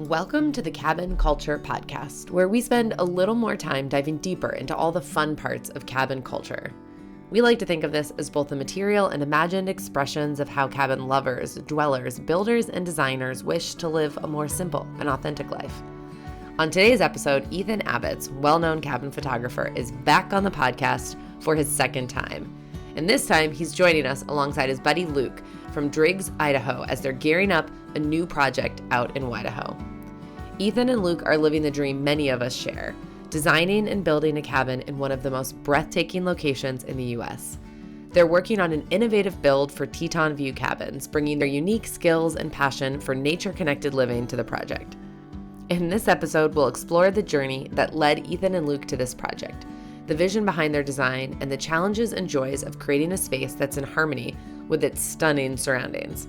Welcome to the Cabin Culture Podcast, where we spend a little more time diving deeper into all the fun parts of cabin culture. We like to think of this as both the material and imagined expressions of how cabin lovers, dwellers, builders, and designers wish to live a more simple and authentic life. On today's episode, Ethan Abitz, well-known cabin photographer, is back on the podcast for his second time. And this time, he's joining us alongside his buddy Luke from Driggs, Idaho, as they're gearing up a new project out in Idaho. Ethan and Luke are living the dream many of us share, designing and building a cabin in one of the most breathtaking locations in the U.S. They're working on an innovative build for Teton View cabins, bringing their unique skills and passion for nature-connected living to the project. In this episode, we'll explore the journey that led Ethan and Luke to this project, the vision behind their design, and the challenges and joys of creating a space that's in harmony with its stunning surroundings.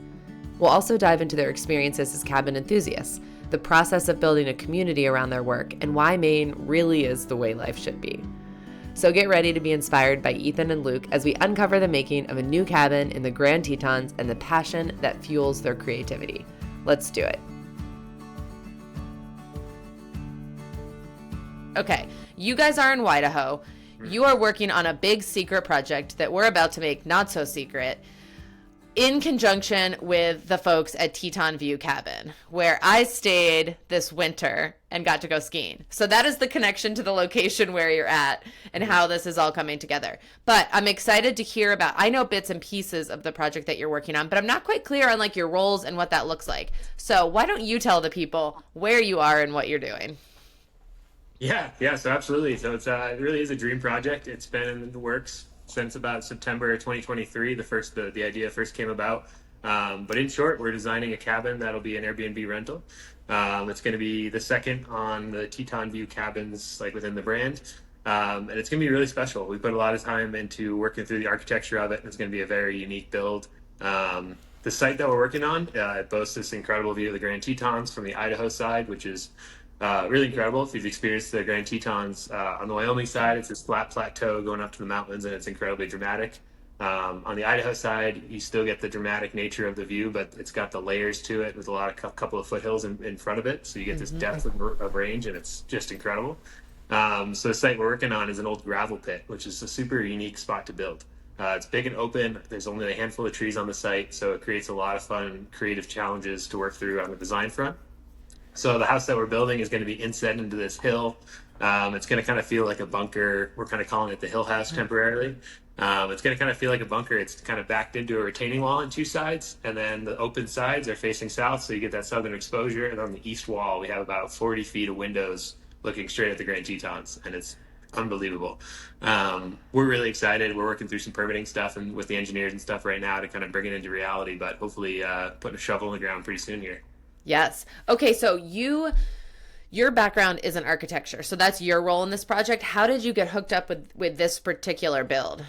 We'll also dive into their experiences as cabin enthusiasts, the process of building a community around their work, and why Maine really is the way life should be. So get ready to be inspired by Ethan and Luke as we uncover the making of a new cabin in the Grand Tetons and the passion that fuels their creativity. Let's do it. Okay, you guys are in Idaho. You are working on a big secret project that we're about to make not so secret, in conjunction with the folks at Teton View Cabin, where I stayed this winter and got to go skiing. So that is the connection to the location where you're at and how this is all coming together. But I'm excited to hear about, I know bits and pieces of the project that you're working on, but I'm not quite clear on like your roles and what that looks like. So why don't you tell the people where you are and what you're doing? Yeah, so absolutely. So it really is a dream project. It's been in the works since about September 2023. The idea first came about. But in short, we're designing a cabin that'll be an Airbnb rental. It's going to be the second on the Teton View cabins, like within the brand. And it's going to be really special. We put a lot of time into working through the architecture of it. And it's going to be a very unique build. The site that we're working on, it boasts this incredible view of the Grand Tetons from the Idaho side, which is really incredible. If you've experienced the Grand Tetons on the Wyoming side, it's this flat plateau going up to the mountains, and it's incredibly dramatic. On the Idaho side, you still get the dramatic nature of the view, but it's got the layers to it with a couple of foothills in front of it, so you get this depth of range, and it's just incredible. So the site we're working on is an old gravel pit, which is a super unique spot to build. It's big and open. There's only a handful of trees on the site, so it creates a lot of fun, creative challenges to work through on the design front. So the house that we're building is going to be inset into this hill. It's going to kind of feel like a bunker. We're kind of calling it the hill house temporarily. It's going to kind of feel like a bunker. It's kind of backed into a retaining wall on two sides, and then the open sides are facing south, so you get that southern exposure. And on the east wall, we have about 40 feet of windows looking straight at the Grand Tetons, and it's unbelievable. We're really excited. We're working through some permitting stuff and with the engineers and stuff right now to kind of bring it into reality, but hopefully putting a shovel in the ground pretty soon here. Yes. Okay, so your background is in architecture, so that's your role in this project. How did you get hooked up with this particular build?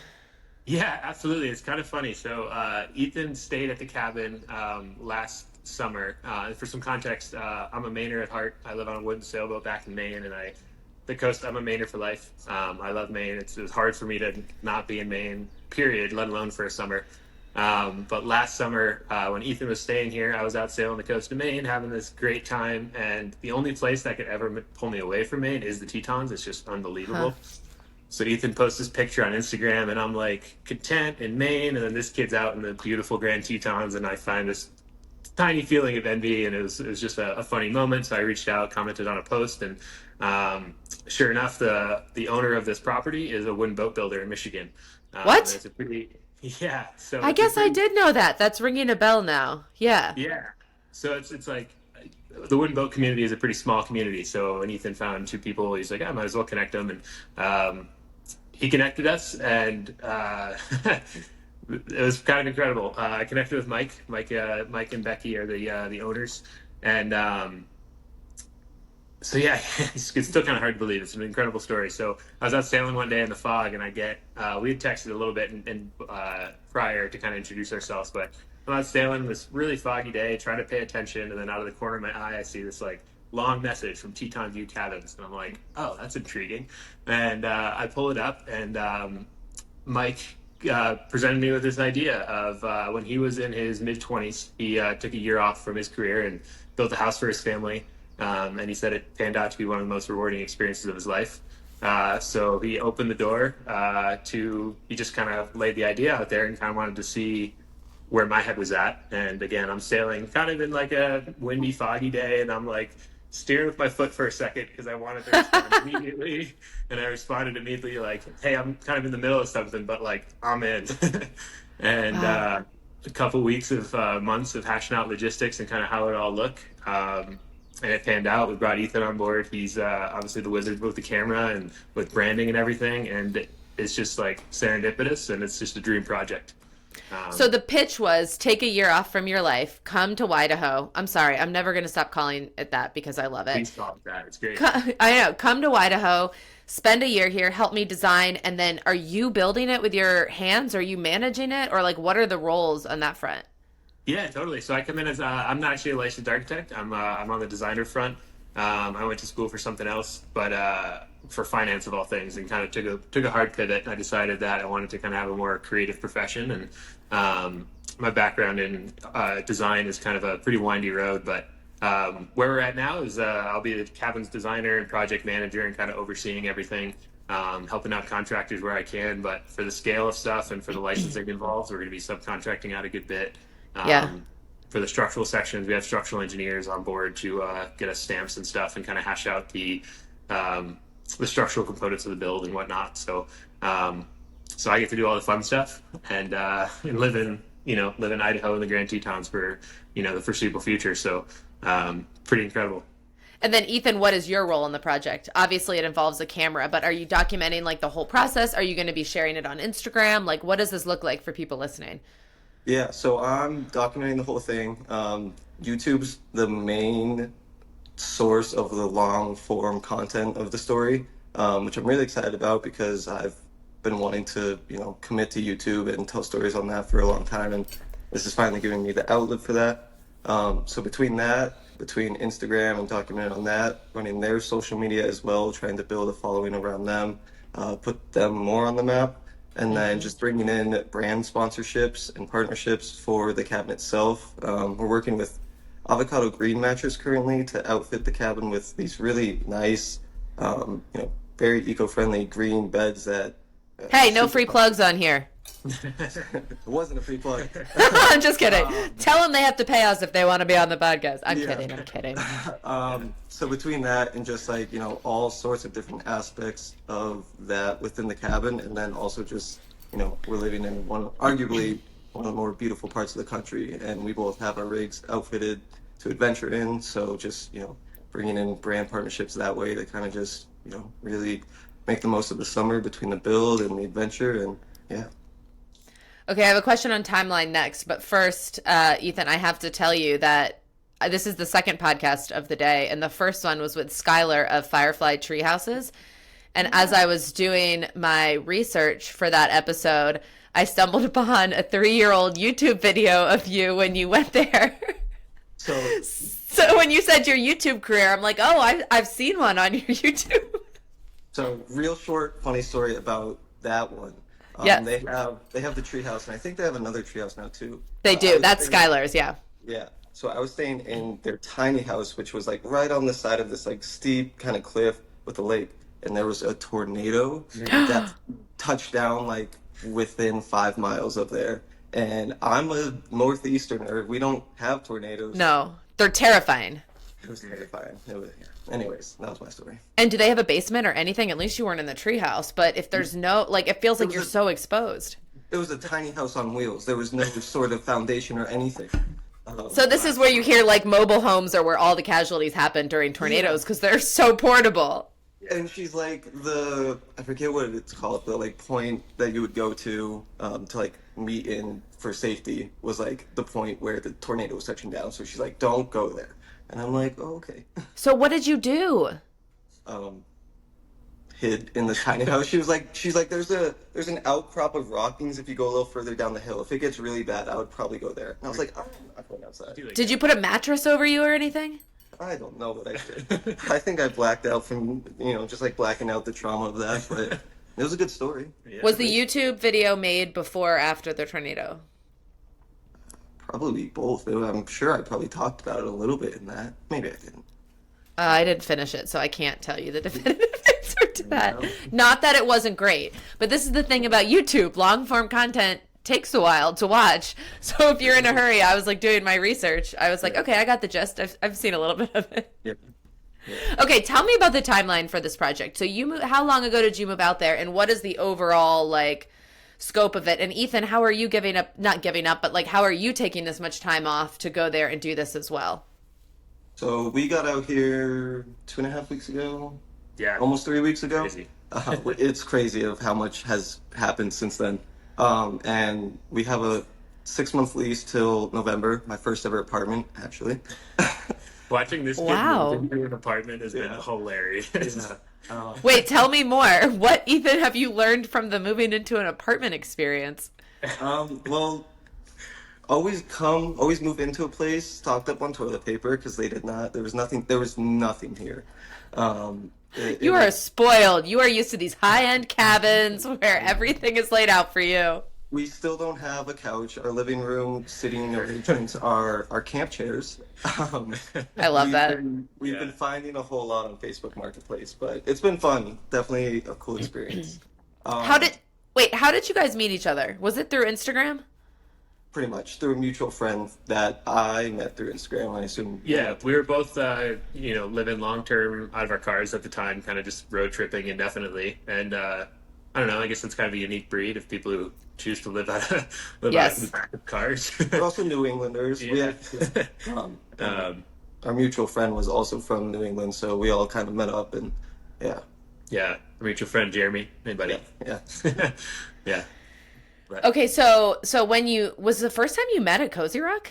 Yeah, absolutely. It's kind of funny. So Ethan stayed at the cabin last summer. For some context, I'm a Mainer at heart. I live on a wooden sailboat back in Maine, and the coast, I'm a Mainer for life. I love Maine. It was hard for me to not be in Maine, period, let alone for a summer. But last summer, when Ethan was staying here, I was out sailing the coast of Maine, having this great time. And the only place that could ever pull me away from Maine is the Tetons. It's just unbelievable. So Ethan posts this picture on Instagram, and I'm like content in Maine. And then this kid's out in the beautiful Grand Tetons, and I find this tiny feeling of envy. And it was just a funny moment. So I reached out, commented on a post, and sure enough, the owner of this property is a wooden boat builder in Michigan. What? It's a pretty... Yeah, so I guess I did know that. That's ringing a bell now. Yeah. Yeah. So it's like the wooden boat community is a pretty small community. So when Ethan found two people, he's like, I might as well connect them. And he connected us, and it was kind of incredible. I connected with Mike. Mike and Becky are the owners, and so yeah, it's still kind of hard to believe. It's an incredible story. So I was out sailing one day in the fog, and we had texted a little bit and prior to kind of introduce ourselves, but I'm out sailing this really foggy day, trying to pay attention, and then out of the corner of my eye, I see this like long message from Teton View Cabins, and I'm like, oh, that's intriguing. And I pull it up, and Mike presented me with this idea of when he was in his mid-20s, he took a year off from his career and built a house for his family. And he said it panned out to be one of the most rewarding experiences of his life. So he opened the door he just kind of laid the idea out there and kind of wanted to see where my head was at. And again, I'm sailing kind of in like a windy, foggy day, and I'm like steering with my foot for a second because I wanted to respond immediately. And I responded immediately like, hey, I'm kind of in the middle of something, but like I'm in. And a couple weeks of months of hashing out logistics and kind of how it all look. And it panned out. We brought Ethan on board. He's obviously the wizard with the camera and with branding and everything. And it's just like serendipitous, and it's just a dream project. So the pitch was take a year off from your life, come to Idaho. I'm sorry, I'm never going to stop calling it that because I love it. Please call it that. It's great. I know. Come to Idaho, spend a year here, help me design, and then are you building it with your hands? Are you managing it? Or like what are the roles on that front? Yeah, totally. So I come in as I'm not actually a licensed architect. I'm on the designer front. I went to school for something else, but for finance of all things, and kind of took a hard pivot. I decided that I wanted to kind of have a more creative profession, and my background in design is kind of a pretty windy road. But where we're at now is I'll be the cabin's designer and project manager, and kind of overseeing everything, helping out contractors where I can. But for the scale of stuff and for the licensing involved, we're going to be subcontracting out a good bit. For the structural sections, we have structural engineers on board to get us stamps and stuff and kind of hash out the structural components of the build and whatnot. So I get to do all the fun stuff and live in Idaho and the Grand Tetons for the foreseeable future. So pretty incredible. And then Ethan, what is your role in the project? Obviously it involves a camera, but are you documenting like the whole process? Are you going to be sharing it on Instagram? Like what does this look like for people listening? Yeah, so I'm documenting the whole thing. YouTube's the main source of the long form content of the story, which I'm really excited about because I've been wanting to, commit to YouTube and tell stories on that for a long time, and this is finally giving me the outlet for that. So between Instagram and documenting on that, running their social media as well, trying to build a following around them, put them more on the map. And then just bringing in brand sponsorships and partnerships for the cabin itself. We're working with Avocado Green Mattress currently to outfit the cabin with these really nice, very eco-friendly green beds that... Hey, no free plugs on here. It wasn't a free plug. I'm just kidding. Tell them they have to pay us if they want to be on the podcast. I'm kidding. So between that and just all sorts of different aspects of that within the cabin, and then also just, we're living in arguably one of the more beautiful parts of the country, and we both have our rigs outfitted to adventure in. So just, bringing in brand partnerships that way to kind of just, really make the most of the summer between the build and the adventure, and yeah. Okay, I have a question on timeline next, but first, Ethan, I have to tell you that this is the second podcast of the day, and the first one was with Skylar of Firefly Treehouses. And as I was doing my research for that episode, I stumbled upon a 3-year-old YouTube video of you when you went there. So when you said your YouTube career, I'm like, oh, I've seen one on your YouTube. So real short, funny story about that one. Yes. They have the treehouse, and I think they have another treehouse now too. They do. That's Skylar's, yeah. Yeah. So I was staying in their tiny house, which was like right on the side of this like steep kind of cliff with a lake, and there was a tornado that touched down like within 5 miles of there. And I'm a northeasterner. We don't have tornadoes. No, they're terrifying. It was terrifying. Anyways, that was my story. And do they have a basement or anything? At least you weren't in the treehouse. But if there's no, it feels like you're so exposed. It was a tiny house on wheels. There was no sort of foundation or anything. So this is where you hear mobile homes are where all the casualties happen during tornadoes because they're so portable. And she's like I forget what it's called, the point that you would go to meet in for safety was the point where the tornado was touching down. So she's like, don't go there. And I'm like, oh, okay. So what did you do? Hid in the tiny house. She's like, there's an outcrop of rockings if you go a little further down the hill. If it gets really bad, I would probably go there. And I was like, I'm not going outside. Did you put a mattress over you or anything? I don't know what I did. I think I blacked out from, just blacking out the trauma of that, but it was a good story. Yeah. Was the YouTube video made before or after the tornado? Probably both. I'm sure I probably talked about it a little bit in that. Maybe I didn't. I didn't finish it, so I can't tell you the definitive answer to that. Not that it wasn't great, but this is the thing about YouTube. Long form content takes a while to watch. So if you're in a hurry, I was like doing my research. I was like, okay, I got the gist. I've seen a little bit of it. Yep. Okay, tell me about the timeline for this project. So how long ago did you move out there, and what is the overall like scope of it? And Ethan, how are you not giving up, but like how are you taking this much time off to go there and do this as well? So we got out here 2.5 weeks ago. Yeah. Almost 3 weeks ago. Crazy. It's crazy of how much has happened since then. And we have a 6-month lease till November, my first ever apartment, actually. Watching this kid Wow. move into an apartment has been hilarious. Wait, tell me more. What, Ethan, have you learned from the moving into an apartment experience? Well, always move into a place stocked up on toilet paper because there was nothing here. You are spoiled. You are used to these high-end cabins where everything is laid out for you. We still don't have a couch. Our living room sitting arrangements are camp chairs. I love that. We've been finding a whole lot on Facebook Marketplace, but it's been fun. Definitely a cool experience. How did you guys meet each other? Was it through Instagram? Pretty much through a mutual friend that I met through Instagram, I assume. Yeah, we were both, living long term out of our cars at the time, kind of just road tripping indefinitely. And I don't know, I guess it's kind of a unique breed of people who choose to live out of the back of cars. We're also New Englanders. Yeah. Our mutual friend was also from New England, so we all kind of met up and yeah. Yeah, our mutual friend Jeremy. Anybody? Yeah. Yeah. Right. Okay, so was the first time you met at Cozy Rock?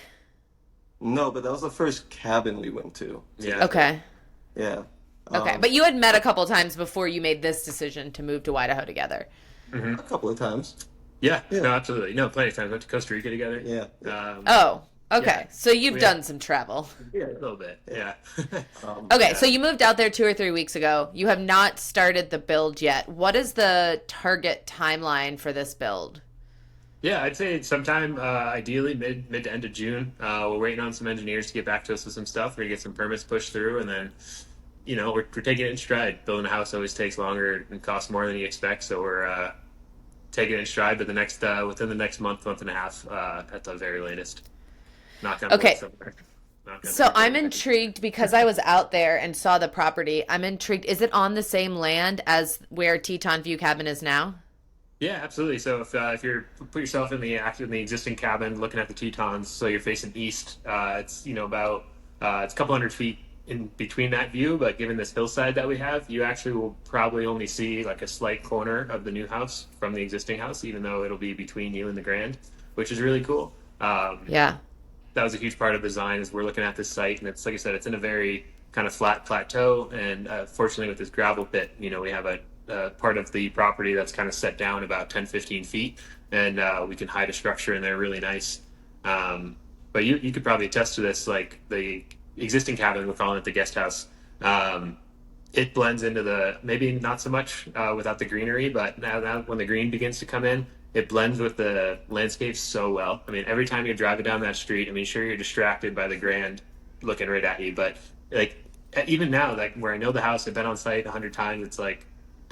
No, but that was the first cabin we went to. Yeah. Okay. Yeah. Okay, but you had met a couple times before you made this decision to move to Idaho together. A couple of times. Yeah, no, absolutely. No, plenty of times. Went to Costa Rica together. Yeah. Oh, okay. Yeah. So you've done some travel. Yeah, a little bit. Yeah. Okay, so you moved out there 2 or 3 weeks ago. You have not started the build yet. What is the target timeline for this build? Yeah, I'd say sometime, ideally mid to end of June. We're waiting on some engineers to get back to us with some stuff. We're gonna get some permits pushed through, and then, we're taking it in stride. Building a house always takes longer and costs more than you expect, so we're taking it in stride. But within the next month and a half, at the very latest. Knock on Okay. wood somewhere. So I'm intrigued because I was out there and saw the property. I'm intrigued. Is it on the same land as where Teton View Cabin is now? Yeah, absolutely. So if you're put yourself in the existing cabin, looking at the Tetons, so you're facing east, it's about it's a couple hundred feet in between that view. But given this hillside that we have, you actually will probably only see like a slight corner of the new house from the existing house, even though it'll be between you and the Grand, which is really cool. Yeah. That was a huge part of the design. Is we're looking at this site, and it's like I said, it's in a very kind of flat plateau, and fortunately with this gravel pit, we have a part of the property that's kind of set down about 10-15 feet, and we can hide a structure in there really nice. But you could probably attest to this, like the existing cabin, we're calling it the guest house. It blends into maybe not so much without the greenery, but now when the green begins to come in, it blends with the landscape so well. I mean, every time you're driving down that street, sure, you're distracted by the Grand looking right at you, but like even now, like where I know the house, I've been on site 100 times, it's like,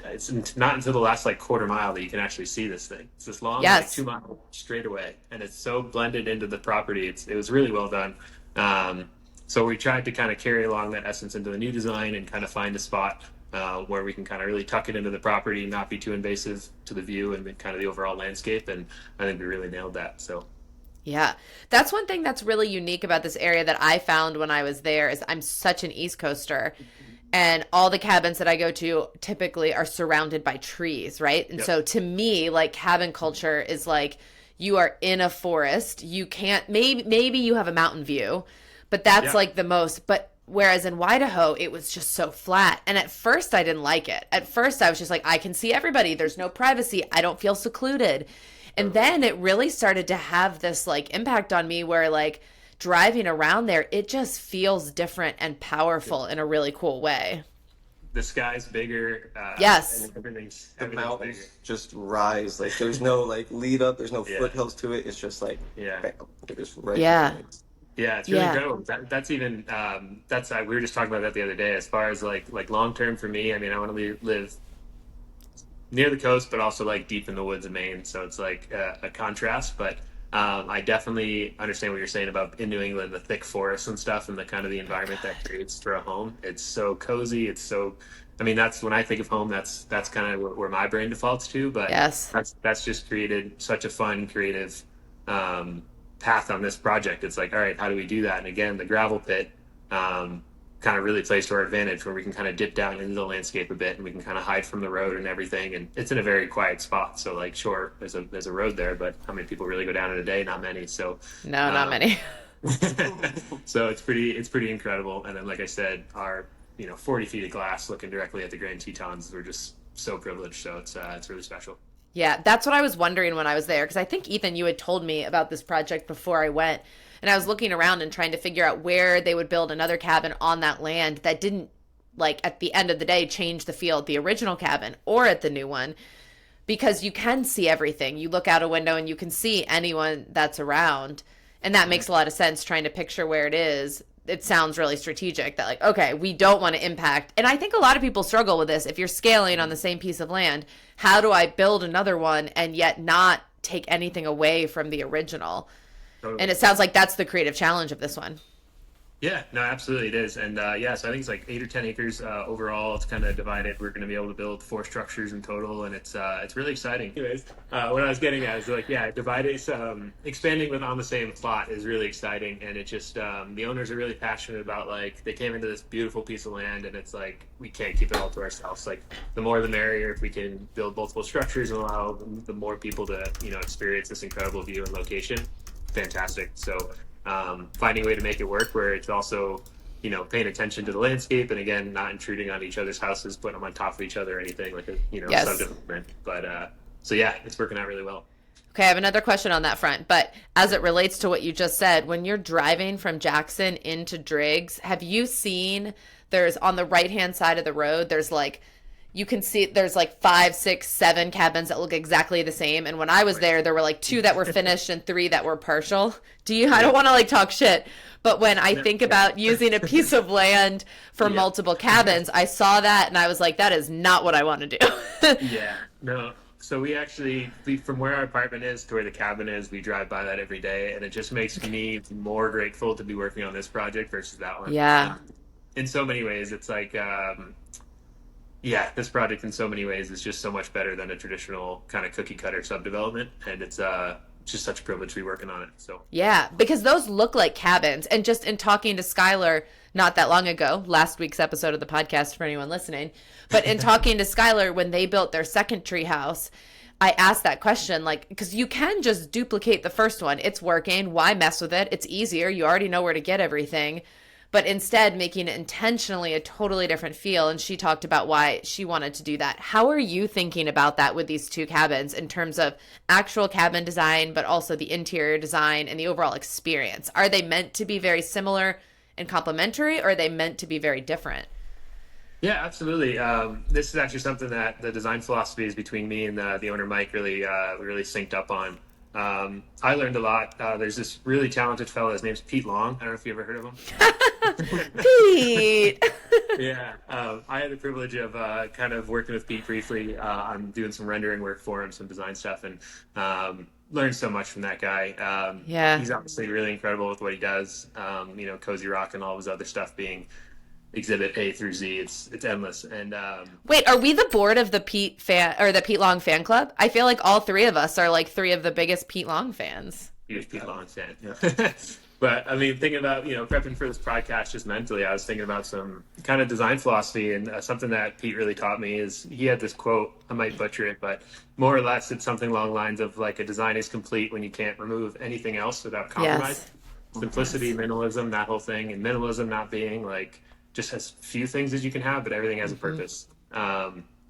it's not until the last like quarter mile that you can actually see this thing. It's this long, Yes. like 2 mile straightaway, and it's so blended into the property. It was really well done. So we tried to kind of carry along that essence into the new design and kind of find a spot where we can kind of really tuck it into the property, not be too invasive to the view and kind of the overall landscape. And I think we really nailed that. So. Yeah. That's one thing that's really unique about this area that I found when I was there is I'm such an East Coaster. And all the cabins that I go to typically are surrounded by trees, right? And so to me, like cabin culture is like you are in a forest. You can't, maybe you have a mountain view, but that's like the most. But whereas in Idaho, it was just so flat. And at first I didn't like it. At first I was just like, I can see everybody. There's no privacy. I don't feel secluded. And then it really started to have this like impact on me where like, driving around there, it just feels different and powerful in a really cool way. The sky's bigger. Yes. And everything's Mountains bigger. just rise. Like there's no like lead up. There's no foothills to it. It's just like Yeah. bam, it is right. Yeah. behind. Yeah, it's really Yeah. incredible. That's even that's we were just talking about that the other day. As far as like long term for me, I mean, I want to live near the coast, but also like deep in the woods of Maine. So it's like a contrast. But I definitely understand what you're saying about in New England, the thick forests and stuff, and the kind of the environment that creates for a home. It's so cozy. It's so. I mean, that's when I think of home. That's kind of where my brain defaults to. But Yes. that's just created such a fun, creative um, path on this project. It's like, all right, how do we do that? And again, the gravel pit. Kind of really plays to our advantage where we can kind of dip down into the landscape a bit and we can kind of hide from the road and everything. And it's in a very quiet spot. So like, sure, there's a road there, but how many people really go down in a day? Not many. So, No, not many. so it's pretty incredible. And then, like I said, our, 40 feet of glass looking directly at the Grand Tetons, we're just so privileged. So it's really special. Yeah, that's what I was wondering when I was there. Because I think, Ethan, you had told me about this project before I went. And I was looking around and trying to figure out where they would build another cabin on that land that didn't, like, at the end of the day, change the feel at the original cabin or at the new one. Because you can see everything. You look out a window and you can see anyone that's around. And that makes a lot of sense trying to picture where it is. It sounds really strategic that, like, okay, we don't want to impact. And I think a lot of people struggle with this. If you're scaling on the same piece of land, how do I build another one and yet not take anything away from the original? Totally. And it sounds like that's the creative challenge of this one. Yeah, no, absolutely it is. And yeah, so I think it's like 8 or 10 acres overall. It's kind of divided. We're going to be able to build 4 structures in total, and it's really exciting. Anyways, what I was getting at is like, yeah, divided, expanding on the same plot is really exciting, and it just the owners are really passionate about, like, they came into this beautiful piece of land, and it's like we can't keep it all to ourselves. Like, the more the merrier. If we can build multiple structures and allow the more people to experience this incredible view and location, fantastic. So finding a way to make it work where it's also paying attention to the landscape and again not intruding on each other's houses, putting them on top of each other or anything like a Yes. subdivision. But so yeah, it's working out really well. Okay, I have another question on that front, but as it relates to what you just said, when you're driving from Jackson into Driggs, have you seen there's on the right-hand side of the road, there's like, you can see there's like 5, 6, 7 cabins that look exactly the same. And when I was there were like 2 that were finished and 3 that were partial. I don't want to like talk shit, but when I think about using a piece of land for multiple cabins, I saw that and I was like, that is not what I want to do. Yeah, no. So we from where our apartment is to where the cabin is, we drive by that every day, and it just makes me more grateful to be working on this project versus that one. Yeah. In so many ways, it's like, yeah, this project in so many ways is just so much better than a traditional kind of cookie cutter subdevelopment, and it's just such a privilege to be working on it. So Yeah, because those look like cabins. And just in talking to Skylar not that long ago, last week's episode of the podcast for anyone listening, but in talking to Skylar when they built their second tree house, I asked that question, like, because you can just duplicate the first one. It's working. Why mess with it? It's easier. You already know where to get everything. But instead making it intentionally a totally different feel. And she talked about why she wanted to do that. How are you thinking about that with these 2 cabins in terms of actual cabin design, but also the interior design and the overall experience? Are they meant to be very similar and complementary, or are they meant to be very different? yeah, absolutely. This is actually something that the design philosophies between me and the owner Mike really synced up on. I learned a lot. There's this really talented fellow. His name's Pete Long. I don't know if you ever heard of him. Pete! Yeah, I had the privilege of kind of working with Pete briefly. I'm doing some rendering work for him, some design stuff, and learned so much from that guy. Yeah. He's obviously really incredible with what he does. Cozy Rock and all of his other stuff being Exhibit A through Z. It's endless. And Wait, are we the board of the Pete fan or the Pete Long fan club? I feel like all 3 of us are like 3 of the biggest Pete Long fans. huge Pete Long fan. Yeah. But I mean, thinking about prepping for this podcast just mentally, I was thinking about some kind of design philosophy, and something that Pete really taught me is he had this quote. I might butcher it, but more or less it's something along the lines of like, a design is complete when you can't remove anything else without compromise. Yes. Simplicity, minimalism, that whole thing, and minimalism not being like just as few things as you can have, but everything has a purpose.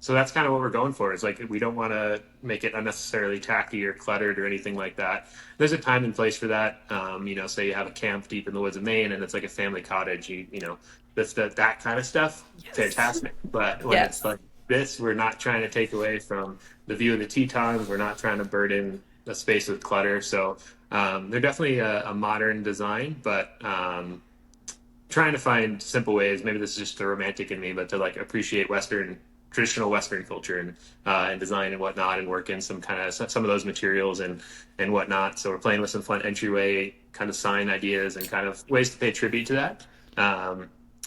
So that's kind of what we're going for. Is like, we don't want to make it unnecessarily tacky or cluttered or anything like that. There's a time and place for that. Say you have a camp deep in the woods of Maine and it's like a family cottage, that kind of stuff, fantastic. But when it's like this, we're not trying to take away from the view of the Tetons. We're not trying to burden a space with clutter. So they're definitely a modern design, but trying to find simple ways. Maybe this is just the romantic in me, but to like appreciate traditional Western culture and design and whatnot, and work in some of those materials and whatnot. So we're playing with some fun entryway kind of sign ideas and kind of ways to pay tribute to that.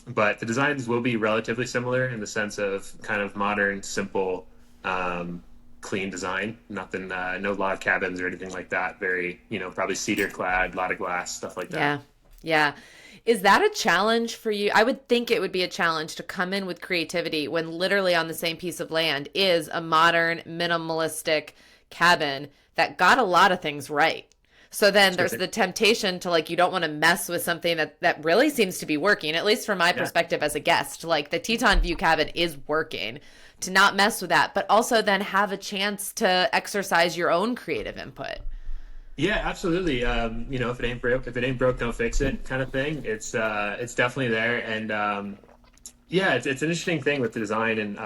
But the designs will be relatively similar in the sense of kind of modern, simple, clean design. Nothing, no log cabins or anything like that. Very, probably cedar clad, a lot of glass, stuff like that. Yeah. Yeah. Is that a challenge for you? I would think it would be a challenge to come in with creativity when literally on the same piece of land is a modern, minimalistic cabin that got a lot of things right. So then there's the temptation to like, you don't want to mess with something that really seems to be working, at least from my perspective as a guest. Like the Teton View cabin is working, to not mess with that, but also then have a chance to exercise your own creative input. Yeah, absolutely. If it ain't broke, don't fix it, kind of thing. It's definitely there, and it's an interesting thing with the design. And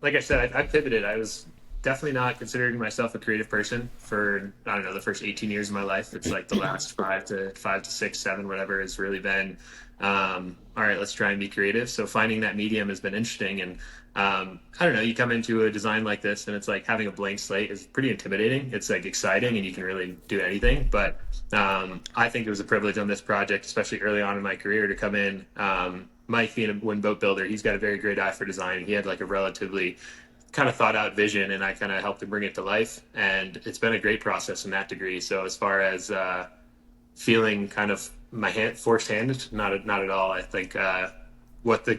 like I said, I pivoted. I was definitely not considering myself a creative person for, I don't know, the first 18 years of my life. It's like the last 5 to 6, 7, whatever, has really been all right, let's try and be creative. So finding that medium has been interesting. And I don't know, you come into a design like this and it's like having a blank slate is pretty intimidating. It's like exciting and you can really do anything. But I think it was a privilege on this project, especially early on in my career, to come in. Mike, being a wind boat builder, he's got a very great eye for design. He had like a relatively kind of thought out vision, and I kind of helped him bring it to life. And it's been a great process in that degree. So as far as feeling kind of my hand forced handed, not at all. I think what the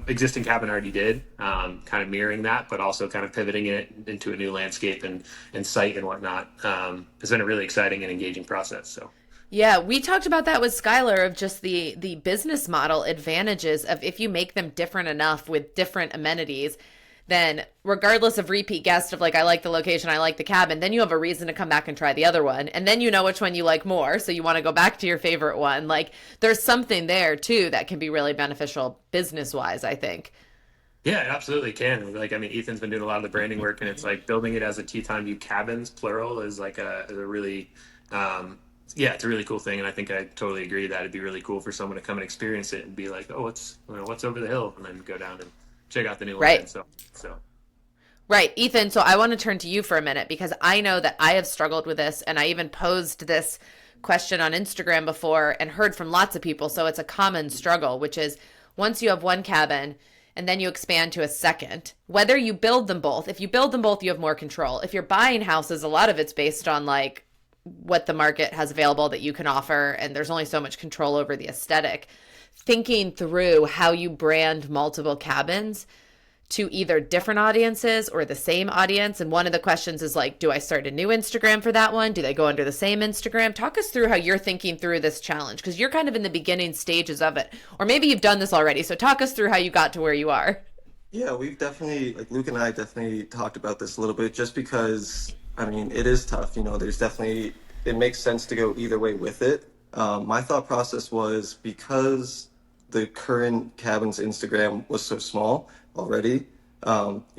existing cabin already did, kind of mirroring that, but also kind of pivoting it into a new landscape and site and whatnot, has been a really exciting and engaging process. So. Yeah, we talked about that with Skylar, of just the business model advantages of if you make them different enough with different amenities, then regardless of repeat guest of like, I like the location, I like the cabin, then you have a reason to come back and try the other one. And then you know which one you like more. So you want to go back to your favorite one. Like there's something there too that can be really beneficial business wise, I think. Yeah, it absolutely can. Like, I mean, Ethan's been doing a lot of the branding work, and it's like building it as a Teton View cabins, plural, is like a really, it's a really cool thing. And I think I totally agree that it'd be really cool for someone to come and experience it and be like, oh, what's over the hill? And then go down and check out the new right. land. So. Right. Ethan, so I want to turn to you for a minute, because I know that I have struggled with this, and I even posed this question on Instagram before and heard from lots of people. So it's a common struggle, which is once you have one cabin and then you expand to a second, whether you build them both. If you build them both, you have more control. If you're buying houses, a lot of it's based on like what the market has available that you can offer, and there's only so much control over the aesthetic. Thinking through how you brand multiple cabins to either different audiences or the same audience. And one of the questions is like, do I start a new Instagram for that one? Do they go under the same Instagram? Talk us through how you're thinking through this challenge, because you're kind of in the beginning stages of it. Or maybe you've done this already. So talk us through how you got to where you are. Yeah, we've definitely, like Luke and I definitely talked about this a little bit, just because, I mean, it is tough. There's definitely, it makes sense to go either way with it. My thought process was, because the current cabin's Instagram was so small already,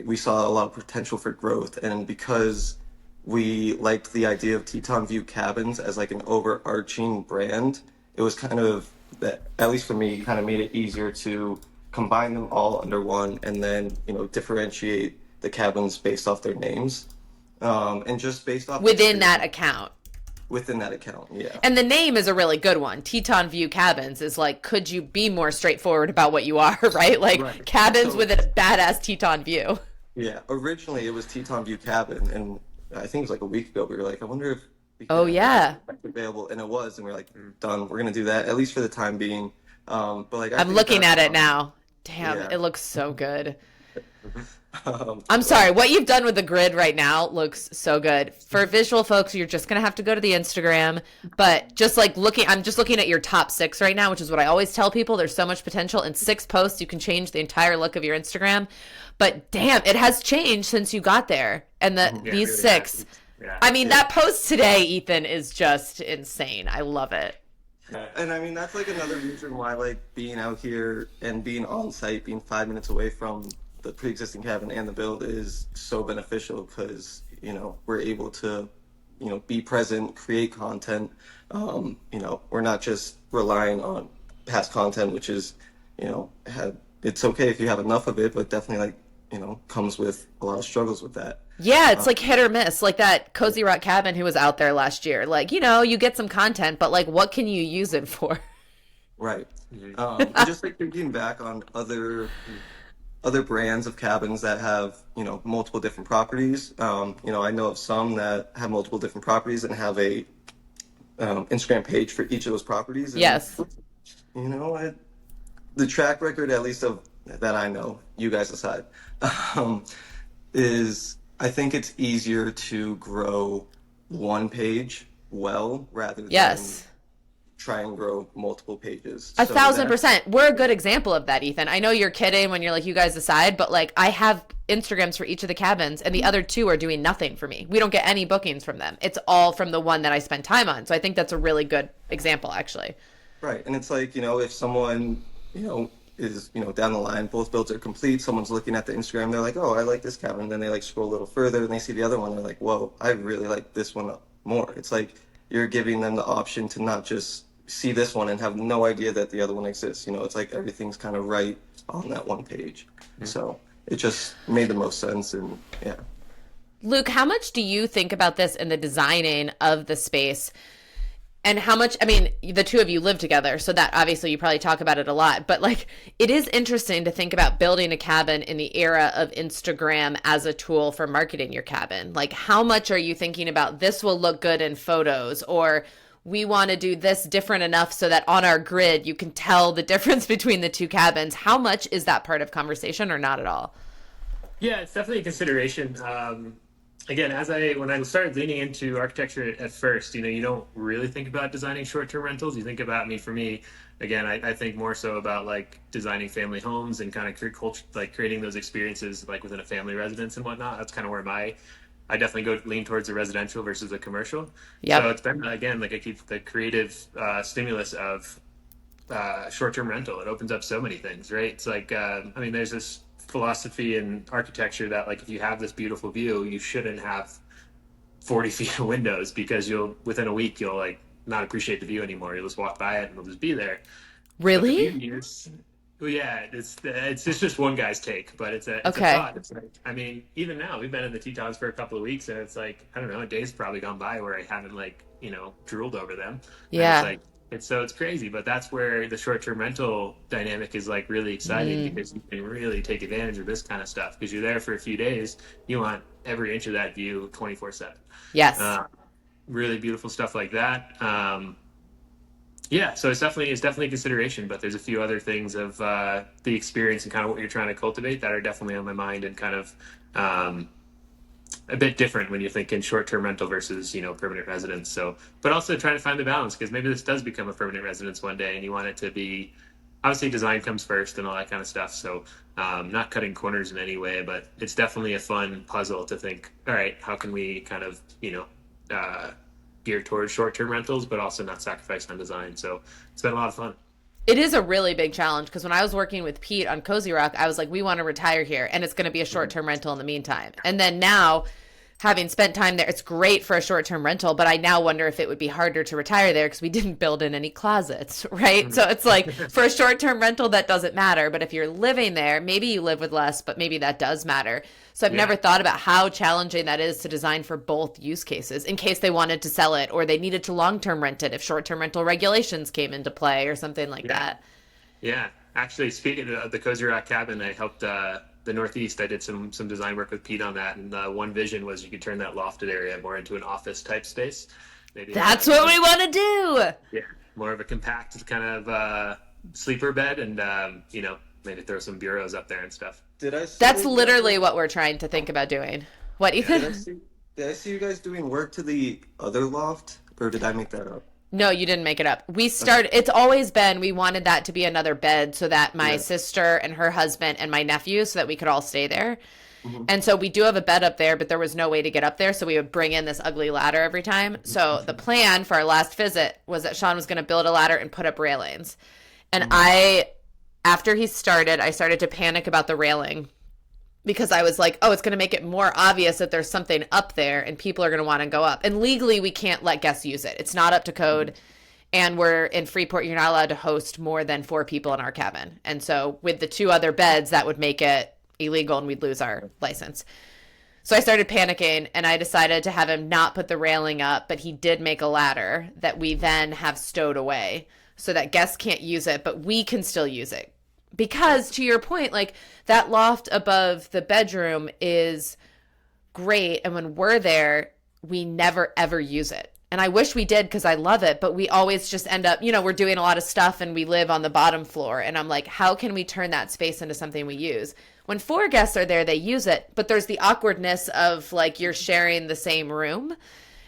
we saw a lot of potential for growth. And because we liked the idea of Teton View cabins as like an overarching brand, it was kind of, that, at least for me, kind of made it easier to combine them all under one, and then differentiate the cabins based off their names, and just based off within that account. Within that account, yeah. And the name is a really good one. Teton View Cabins is like, could you be more straightforward about what you are, right? Like right. Cabins with a badass Teton view. Yeah, originally it was Teton View Cabin, and I think it was like a week ago, we were like, I wonder if we could available, and it was, and we we're like, done, we're gonna do that, at least for the time being. But like, I'm looking at it now. Damn, yeah. It looks so good. I'm sorry, what you've done with the grid right now looks so good. For visual folks, you're just gonna have to go to the Instagram, but just like I'm just looking at your top 6 right now, which is what I always tell people. There's so much potential. In 6 posts, you can change the entire look of your Instagram. But damn, it has changed since you got there. And these really 6, I mean, that post today, Ethan, is just insane. I love it. And I mean, that's like another reason why, like, being out here and being on site, being 5 minutes away from the pre-existing cabin and the build is so beneficial, because we're able to be present, create content. We're not just relying on past content, which is, it's okay if you have enough of it, but definitely comes with a lot of struggles with that. Yeah, it's like hit or miss, like that Cozy Rock Cabin who was out there last year. Like, you get some content, but like, what can you use it for? Right. Just like thinking back on other brands of cabins that have, multiple different properties. I know of some that have multiple different properties and have a Instagram page for each of those properties. And, Yes. The track record, at least of that I know, you guys aside, is I think it's easier to grow one page well rather than try and grow multiple pages. 1,000%. We're a good example of that, Ethan. I know you're kidding when you're like, you guys decide, but like I have Instagrams for each of the cabins and the other two are doing nothing for me. We don't get any bookings from them. It's all from the one that I spend time on. So I think that's a really good example, actually. Right. And it's like, if someone, is, down the line, both builds are complete, someone's looking at the Instagram, they're like, oh, I like this cabin. And then they like scroll a little further and they see the other one. They're like, whoa, I really like this one more. It's like you're giving them the option to not just see this one and have no idea that the other one exists. It's like everything's kind of right on that one page. Mm-hmm. So it just made the most sense. And yeah. Luke, how much do you think about this in the designing of the space? And how much, I mean, the two of you live together, so that obviously you probably talk about it a lot, but like it is interesting to think about building a cabin in the era of Instagram as a tool for marketing your cabin. Like how much are you thinking about this will look good in photos, or we want to do this different enough so that on our grid you can tell the difference between the two cabins? How much is that part of conversation or not at all? Yeah, it's definitely a consideration. Again, when I started leaning into architecture at first, you don't really think about designing short-term rentals. You think about, for me, again, I think more so about like designing family homes and kind of creating those experiences like within a family residence and whatnot. That's kind of where I definitely lean towards the residential versus the commercial. Yep. So it's been, again, like I keep the creative stimulus of short-term rental. It opens up so many things, right? It's like, there's this philosophy in architecture that like if you have this beautiful view, you shouldn't have 40 feet of windows, because within a week you'll like not appreciate the view anymore. You'll just walk by it and it'll just be there. Really? It's just one guy's take, but it's a thought. It's like, even now we've been in the Tetons for a couple of weeks and it's like, I don't know, a day's probably gone by where I haven't drooled over them. Yeah. It's crazy, but that's where the short-term rental dynamic is like really exciting, because you can really take advantage of this kind of stuff, because you're there for a few days. You want every inch of that view 24/7. Yes. Really beautiful stuff like that. So it's definitely a consideration, but there's a few other things of the experience and kind of what you're trying to cultivate that are definitely on my mind, and kind of a bit different when you're thinking short-term rental versus, permanent residence. So, but also trying to find the balance, because maybe this does become a permanent residence one day and you want it to be, obviously design comes first and all that kind of stuff. So not cutting corners in any way, but it's definitely a fun puzzle to think, all right, how can we kind of, gear towards short-term rentals, but also not sacrifice on design. So it's been a lot of fun. It is a really big challenge, because when I was working with Pete on Cozy Rock, I was like, we want to retire here and it's going to be a short-term rental in the meantime. And then now, having spent time there, it's great for a short-term rental, but I now wonder if it would be harder to retire there because we didn't build in any closets, right? Mm-hmm. So it's like for a short-term rental, that doesn't matter. But if you're living there, maybe you live with less, but maybe that does matter. So I've never thought about how challenging that is to design for both use cases in case they wanted to sell it or they needed to long-term rent it if short-term rental regulations came into play or something like that. Yeah. Actually, speaking of the Cozy Rock cabin, I helped the Northeast. I did some design work with Pete on that, and one vision was you could turn that lofted area more into an office type space. Maybe that's what we want to do. Yeah, more of a compact kind of sleeper bed, and maybe throw some bureaus up there and stuff. That's literally what we're trying to think about doing. What, Ethan? Did I see you guys doing work to the other loft, or did I make that up? No, you didn't make it up. It's always been, we wanted that to be another bed so that my sister and her husband and my nephew, so that we could all stay there. Mm-hmm. And so we do have a bed up there, but there was no way to get up there. So we would bring in this ugly ladder every time. So the plan for our last visit was that Sean was going to build a ladder and put up railings. And after he started, I started to panic about the railing. because I was like, oh, it's going to make it more obvious that there's something up there and people are going to want to go up. And legally, we can't let guests use it. It's not up to code. And we're in Freeport, you're not allowed to host more than 4 people in our cabin. And so with the 2 other beds, that would make it illegal and we'd lose our license. So I started panicking and I decided to have him not put the railing up, but he did make a ladder that we then have stowed away so that guests can't use it, but we can still use it. Because to your point, like that loft above the bedroom is great. And when we're there, we never, ever use it. And I wish we did because I love it, but we always just end up, we're doing a lot of stuff and we live on the bottom floor. And I'm like, how can we turn that space into something we use? When 4 guests are there, they use it, but there's the awkwardness of like you're sharing the same room.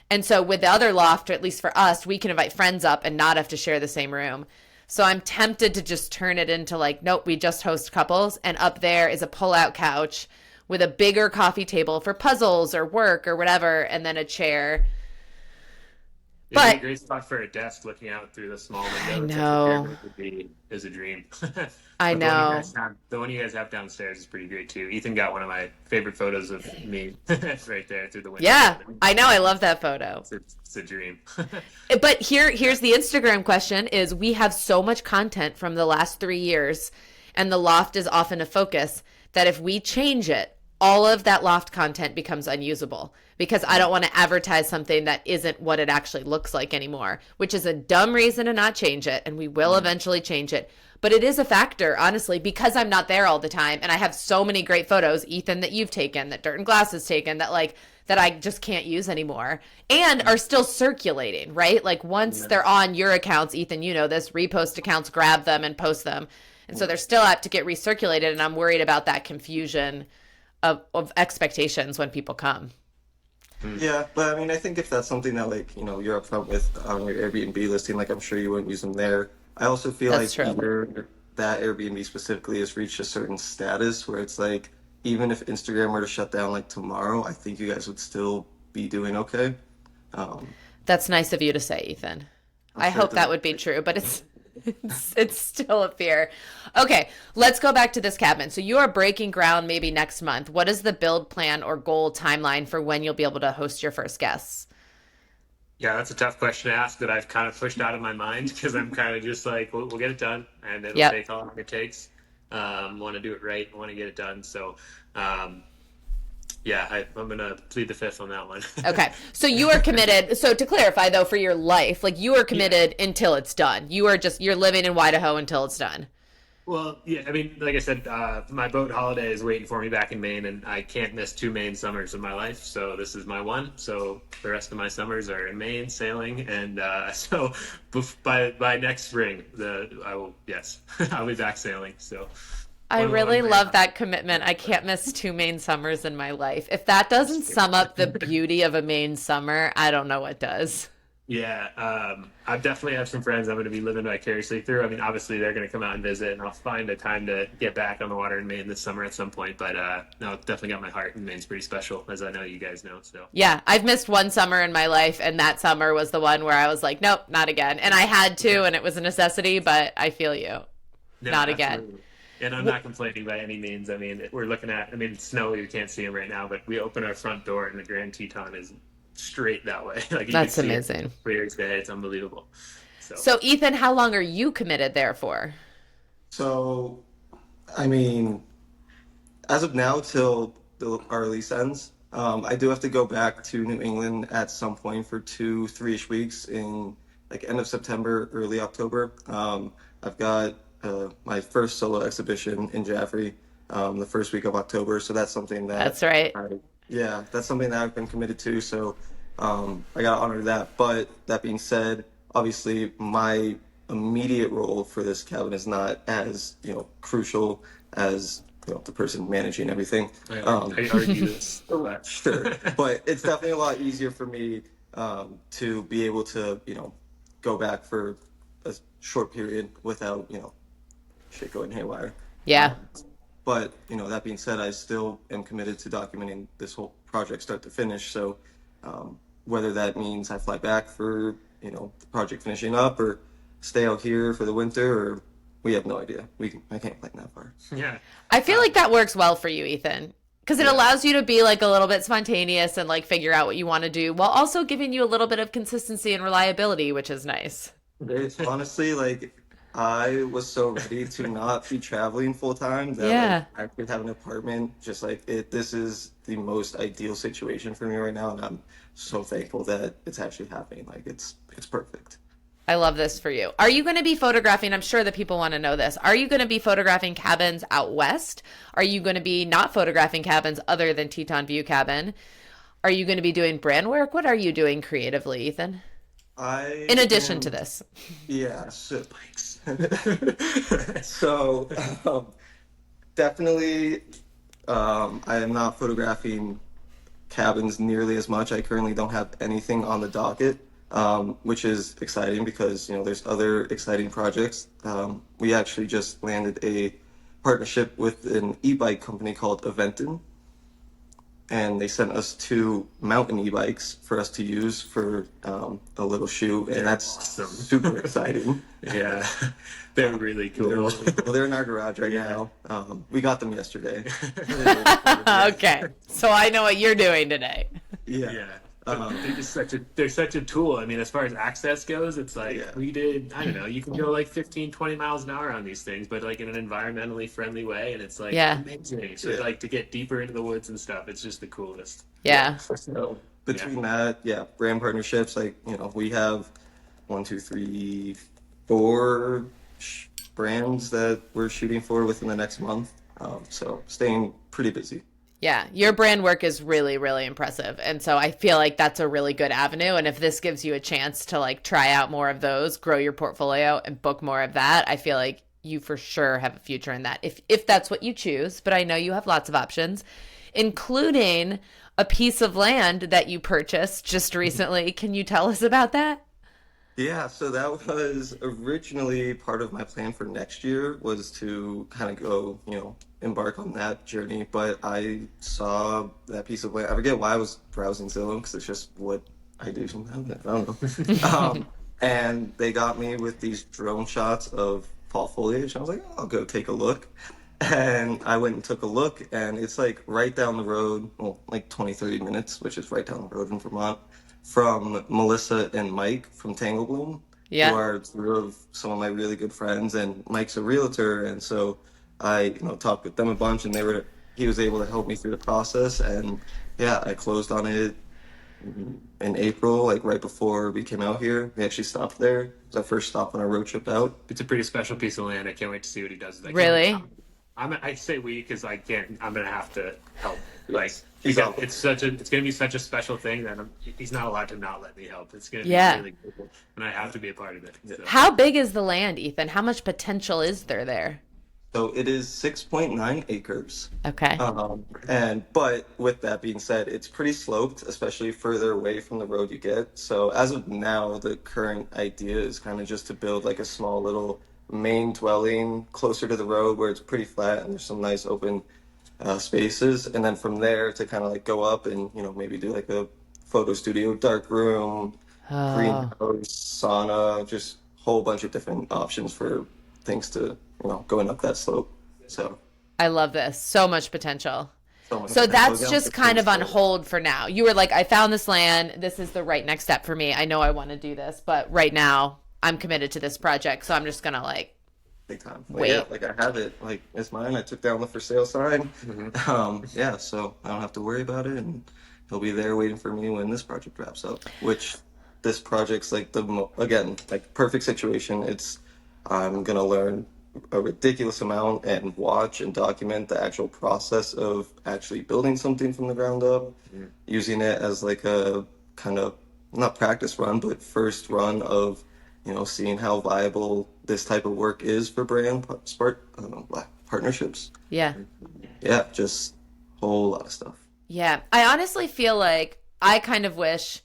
And so with the other loft, or at least for us, we can invite friends up and not have to share the same room. So I'm tempted to just turn it into like, nope, we just host couples. And up there is a pull-out couch with a bigger coffee table for puzzles or work or whatever, and then a chair. It'd be a great spot for a desk looking out through the small window. I know. Is a dream. I know. The one you guys have downstairs is pretty great too. Ethan got one of my favorite photos of me right there through the window. Yeah, I know. I love that photo. It's a dream. But here's the Instagram question is we have so much content from the last 3 years and the loft is often a focus that if we change it, all of that loft content becomes unusable because I don't want to advertise something that isn't what it actually looks like anymore, which is a dumb reason to not change it. And we will eventually change it. But it is a factor, honestly, because I'm not there all the time. And I have so many great photos, Ethan, that you've taken, that Dirt and Glass has taken, that I just can't use anymore and are still circulating, right? Like once they're on your accounts, Ethan, you know this, repost accounts, grab them and post them. And so they're still apt to get recirculated. And I'm worried about that confusion of expectations when people come. Yeah, but I mean, I think if that's something that you're upfront with on your Airbnb listing, I'm sure you wouldn't use them there. I also feel That's like true. either that Airbnb specifically has reached a certain status where it's like, even if Instagram were to shut down tomorrow, I think you guys would still be doing okay. That's nice of you to say, Ethan. I sure hope that would be true, but it's still a fear. Okay, let's go back to this cabin. So you are breaking ground maybe next month. What is the build plan or goal timeline for when you'll be able to host your first guests? Yeah, that's a tough question to ask that I've kind of pushed out of my mind because I'm kind of just like, we'll get it done and it'll take how long it takes. Want to do it right, want to get it done. So, I'm going to plead the fifth on that one. Okay. So you are committed. So to clarify though, for your life, you are committed until it's done. You're living in Idaho until it's done. Well, yeah, I mean, like I said, my boat holiday is waiting for me back in Maine, and I can't miss 2 Maine summers of my life. So this is my one. So the rest of my summers are in Maine sailing, and so by next spring, I'll be back sailing. So I really love that commitment. I can't miss 2 Maine summers in my life. If that doesn't sum up the beauty of a Maine summer, I don't know what does. Yeah, I definitely have some friends I'm going to be living vicariously through. I mean, obviously they're going to come out and visit, and I'll find a time to get back on the water in Maine this summer at some point. But no, it's definitely got my heart, and Maine's pretty special, as I know you guys know. So yeah, I've missed 1 summer in my life, and that summer was the one where I was like, nope, not again. And I had to, and it was a necessity, but I feel you. No, not absolutely. Again. And I'm not complaining by any means. I mean, we're looking at, it's snowy, you can't see them right now, but we open our front door, and the Grand Teton is straight that way. That's amazing. Clear day. It's unbelievable. So Ethan, how long are you committed there for? So, I mean, as of now till our lease ends, I do have to go back to New England at some point for 2-3-ish weeks in end of September, early October. I've got my first solo exhibition in Jaffrey the first week of October, so that's something that's right. That's something that I've been committed to, so I gotta honor that. But that being said, obviously my immediate role for this cabin is not as crucial as the person managing everything. I argue this. Sure, but it's definitely a lot easier for me to be able to go back for a short period without shit going haywire. Yeah. But that being said, I still am committed to documenting this whole project start to finish. So whether that means I fly back for the project finishing up, or stay out here for the winter, or we have no idea. I can't plan that far. Yeah. I feel like that works well for you, Ethan. Because it allows you to be like a little bit spontaneous and like figure out what you want to do while also giving you a little bit of consistency and reliability, which is nice. It's honestly like I was so ready to not be traveling full time that Yeah. like I could have an apartment. Just like it, this is the most ideal situation for me right now, and I'm so thankful that it's actually happening. Like it's perfect. I love this for you. Are you going to be photographing? I'm sure that people want to know this. Are you going to be photographing cabins out west? Are you going to be not photographing cabins other than Teton View Cabin? Are you going to be doing brand work? What are you doing creatively, Ethan? I In addition to am, this. yeah, so bikes. So definitely, I am not photographing cabins nearly as much. I currently don't have anything on the docket, which is exciting because there's other exciting projects. We actually just landed a partnership with an e-bike company called Aventon, and they sent us two mountain e-bikes for us to use for a little shoot, and that's Awesome. super exciting. Yeah, they're really cool. They're in our garage right now. We got them yesterday. Okay. So I know what you're doing today. Yeah. Yeah. They're such a tool. I mean, as far as access goes, it's like we did, I don't know, you can go like 15, 20 miles an hour on these things, but like in an environmentally friendly way. And it's like amazing. So like to get deeper into the woods and stuff, it's just the coolest. Yeah. So between that, brand partnerships, like, we have 1, 2, 3, 4 brands that we're shooting for within the next month. So staying pretty busy. Yeah, your brand work is really, really impressive. And so I feel like that's a really good avenue. And if this gives you a chance to like try out more of those, grow your portfolio and book more of that, I feel like you for sure have a future in that if that's what you choose. But I know you have lots of options, including a piece of land that you purchased just recently. Can you tell us about that? Yeah, so that was originally part of my plan for next year was to kind of go, embark on that journey. But I saw that piece of land. I forget why I was browsing Zillow because it's just what I do sometimes. I don't know. And they got me with these drone shots of fall foliage. I was like, I'll go take a look. And I went and took a look, and it's like right down the road, well, like 20, 30 minutes, which is right down the road in Vermont, from Melissa and Mike from Tangle Bloom, Yeah. who are two of some of my really good friends, and Mike's a realtor, and so I, talked with them a bunch, and he was able to help me through the process, and I closed on it in April, like right before we came out here. We actually stopped there. It was our first stop on our road trip out. It's a pretty special piece of land. I can't wait to see what he does with that. Really? I say we because I can't. I'm gonna have to help. Like He's because awful. it's gonna be such a special thing that he's not allowed to not let me help. It's gonna be really cool, and I have to be a part of it. So. How big is the land, Ethan? How much potential is there? So it is 6.9 acres. Okay. But with that being said, it's pretty sloped, especially further away from the road you get. So as of now, the current idea is kind of just to build like a small little main dwelling closer to the road where it's pretty flat and there's some nice open spaces. And then from there to kind of like go up and, maybe do like a photo studio, dark room, greenhouse, sauna, just a whole bunch of different options for things to, going up that slope. So I love this. So much potential. much So potential. that's Yeah, just it's kind of on slope. hold for now. You were like, I found this land. This is the right next step for me. I know I want to do this, but right now I'm committed to this project. So I'm just going to like, Big time. Wait. Yeah, like I have it. Like it's mine. I took down the for sale sign. So I don't have to worry about it, and he'll be there waiting for me when this project wraps up. Which this project's like again like perfect situation. I'm gonna learn a ridiculous amount and watch and document the actual process of actually building something from the ground up, using it as like a kind of not practice run, but first run of seeing how viable this type of work is for brand partnerships. yeah. Yeah, just a whole lot of stuff. Yeah. I honestly feel like I kind of wish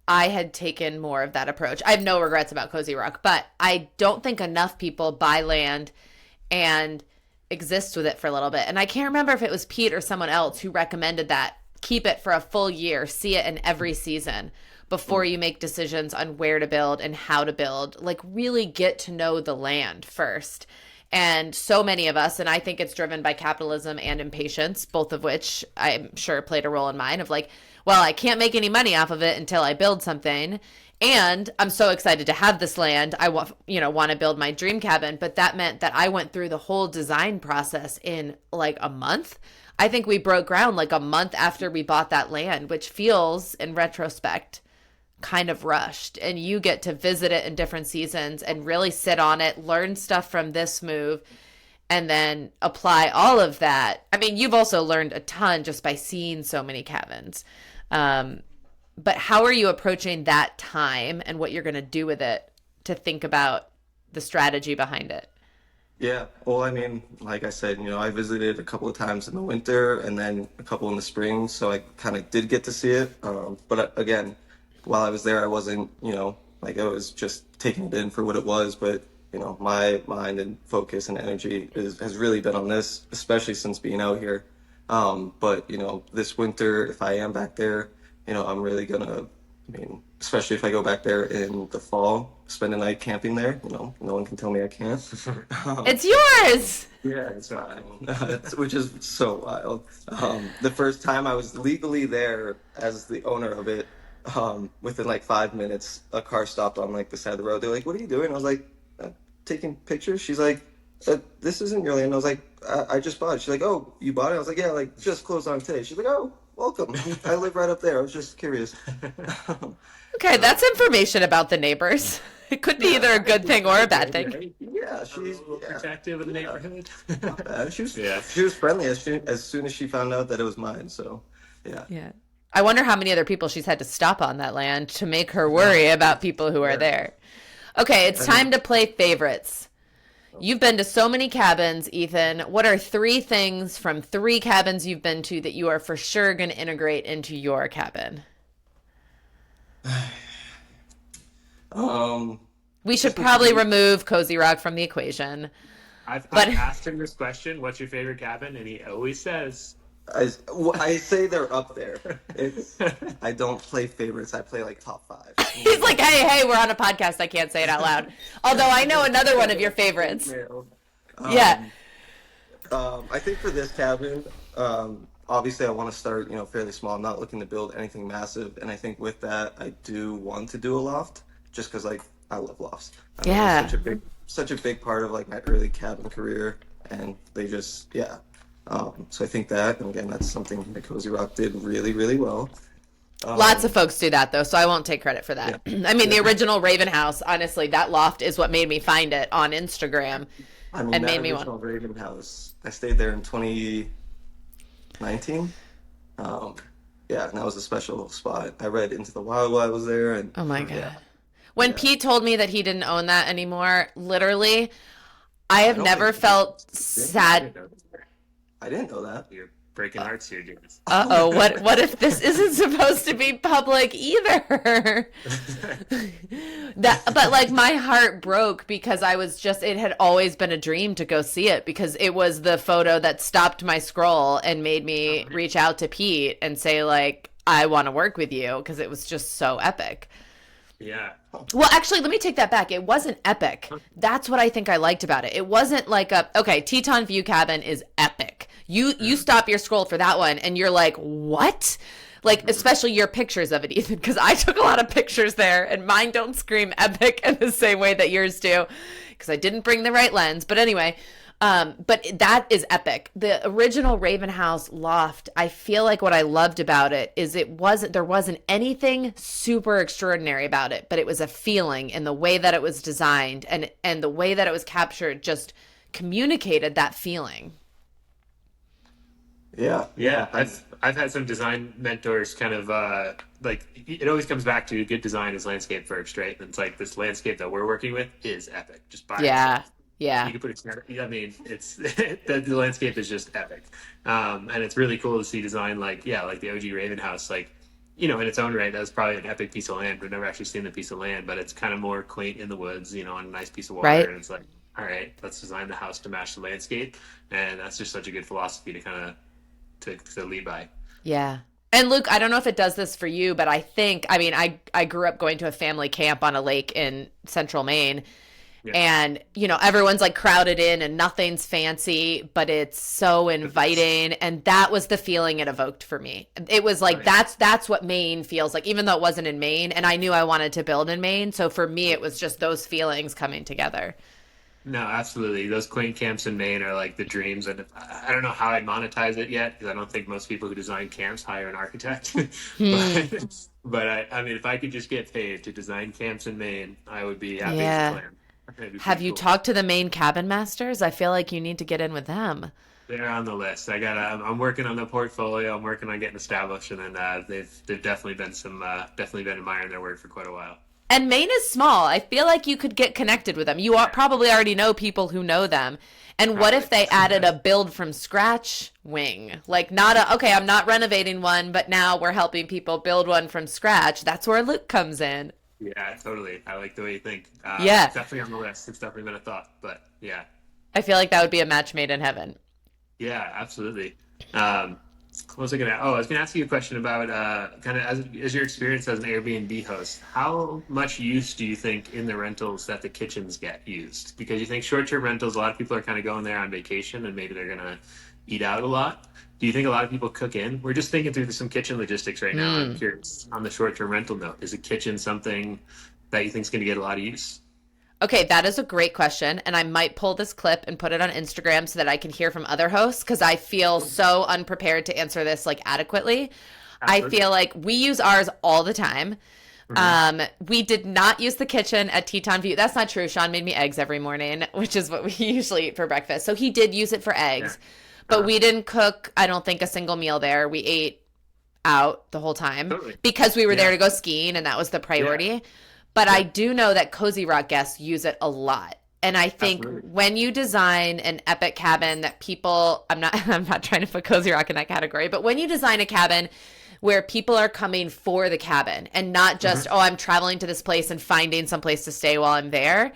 I had taken more of that approach. I have no regrets about Cozy Rock, but I don't think enough people buy land and exist with it for a little bit. And I can't remember if it was Pete or someone else who recommended that. Keep it for a full year, see it in every season before you make decisions on where to build and how to build. Like really get to know the land first. And so many of us, and I think it's driven by capitalism and impatience, both of which I'm sure played a role in mine, of like, well, I can't make any money off of it until I build something. And I'm so excited to have this land. I want to build my dream cabin. But that meant that I went through the whole design process in like a month. I think we broke ground like a month after we bought that land, which feels in retrospect kind of rushed. And you get to visit it in different seasons and really sit on it, learn stuff from this move, and then apply all of that. I mean, you've also learned a ton just by seeing so many cabins. But how are you approaching that time and what you're going to do with it to think about the strategy behind it? Yeah, well, I mean, like I said, I visited a couple of times in the winter and then a couple in the spring, so I kind of did get to see it. But again, while I was there, I wasn't, like I was just taking it in for what it was. But, my mind and focus and energy has really been on this, especially since being out here. But, this winter, if I am back there, I'm really gonna, especially if I go back there in the fall, spend a night camping there. No one can tell me I can't. It's yours. Yeah, it's fine. Which is so wild. The first time I was legally there as the owner of it, within like 5 minutes, a car stopped on like the side of the road. They're like, "What are you doing?" I was like, "Taking pictures." She's like, "This isn't your land." I was like, I just bought it." She's like, "Oh, you bought it?" I was like, "Yeah, like just closed on today." She's like, "Oh, welcome. I live right up there. I was just curious." Okay, that's information about the neighbors. It could be either a good thing or a bad thing. Yeah, she's protective of the neighborhood. Not bad. She was friendly as soon as she found out that it was mine. So, yeah. Yeah. I wonder how many other people she's had to stop on that land to make her worry about people who are there. Okay, it's time to play favorites. You've been to so many cabins, Ethan. What are 3 things from 3 cabins you've been to that you are for sure going to integrate into your cabin? We should probably remove Cozy Rock from the equation. I've asked him this question, what's your favorite cabin? And he always says... I say they're up there. I don't play favorites. I play like top 5. He's like, hey, we're on a podcast. I can't say it out loud. Although I know another one of your favorites. Yeah. I think for this cabin, obviously I want to start, fairly small. I'm not looking to build anything massive. And I think with that, I do want to do a loft just because like I love lofts. Yeah. Such a big part of like my early cabin career. And they just, yeah. So I think that, and again, that's something that Cozy Rock did really, really well. Lots of folks do that, though, so I won't take credit for that. Yeah. I mean, the original Raven House, honestly, that loft is what made me find it on Instagram. And made me want. Raven House, I stayed there in 2019. Yeah, and that was a special spot. I read Into the Wild while I was there. And, oh, my God. Yeah. When Pete told me that he didn't own that anymore, literally, I have never felt sad. I didn't know that. You're breaking hearts here, James. Uh-oh, what if this isn't supposed to be public either? But like my heart broke because it had always been a dream to go see it because it was the photo that stopped my scroll and made me reach out to Pete and say like, I want to work with you because it was just so epic. Yeah. Well, actually, let me take that back. It wasn't epic. That's what I think I liked about it. It wasn't like Teton View Cabin is epic. You stop your scroll for that one and you're like, what? Like, especially your pictures of it, Ethan, because I took a lot of pictures there and mine don't scream epic in the same way that yours do because I didn't bring the right lens. But anyway, but that is epic. The original Raven House loft, I feel like what I loved about it is there wasn't anything super extraordinary about it, but it was a feeling in the way that it was designed and the way that it was captured just communicated that feeling. Yeah. I've had some design mentors kind of like it always comes back to good design is landscape first, right? And it's like this landscape that we're working with is epic. Just by itself. Yeah. You can put it together. I mean, it's the landscape is just epic. And it's really cool to see design like the OG Raven House, like, in its own right, that was probably an epic piece of land. We've never actually seen the piece of land, but it's kind of more quaint in the woods, on a nice piece of water. Right. And it's like, all right, let's design the house to match the landscape. And that's just such a good philosophy to kind of to lead by. Yeah. And Luke, I don't know if it does this for you, but I grew up going to a family camp on a lake in central Maine. Yeah. And, you know, everyone's like crowded in and nothing's fancy, but it's so inviting. And that was the feeling it evoked for me. It was like, that's what Maine feels like, even though it wasn't in Maine. And I knew I wanted to build in Maine. So for me, it was just those feelings coming together. No, absolutely. Those quaint camps in Maine are like the dreams, and I don't know how I'd monetize it yet because I don't think most people who design camps hire an architect. But I mean, if I could just get paid to design camps in Maine, I would be happy as a Yeah. clam. It'd be Have pretty you cool. talked to the Maine cabin masters? I feel like you need to get in with them. They're on the list. I'm working on the portfolio. I'm working on getting established, and then they've definitely been definitely been admiring their work for quite a while. And Maine is small. I feel like you could get connected with them. You probably already know people who know them. And what if they added a build from scratch wing? Like okay, I'm not renovating one, but now we're helping people build one from scratch. That's where Luke comes in. Yeah, totally. I like the way you think. Yeah. It's definitely on the list. It's definitely been a thought, but yeah. I feel like that would be a match made in heaven. Yeah, absolutely. What was I gonna? Oh, I was gonna ask you a question about kind of as your experience as an Airbnb host. How much use do you think in the rentals that the kitchens get used? Because you think short-term rentals, a lot of people are kind of going there on vacation and maybe they're gonna eat out a lot. Do you think a lot of people cook in? We're just thinking through some kitchen logistics right now. I'm curious on the short-term rental note. Is a kitchen something that you think is going to get a lot of use? Okay, that is a great question. And I might pull this clip and put it on Instagram so that I can hear from other hosts because I feel so unprepared to answer this like adequately. Absolutely. I feel like we use ours all the time. We did not use the kitchen at Teton View. That's not true. Sean made me eggs every morning, which is what we usually eat for breakfast. So he did use it for eggs, but we didn't cook, I don't think, a single meal there. We ate out the whole time because we were there to go skiing and that was the priority. But I do know that Cozy Rock guests use it a lot. And I think when you design an epic cabin that people, I'm not trying to put Cozy Rock in that category, but when you design a cabin where people are coming for the cabin and not just, oh, I'm traveling to this place and finding some place to stay while I'm there,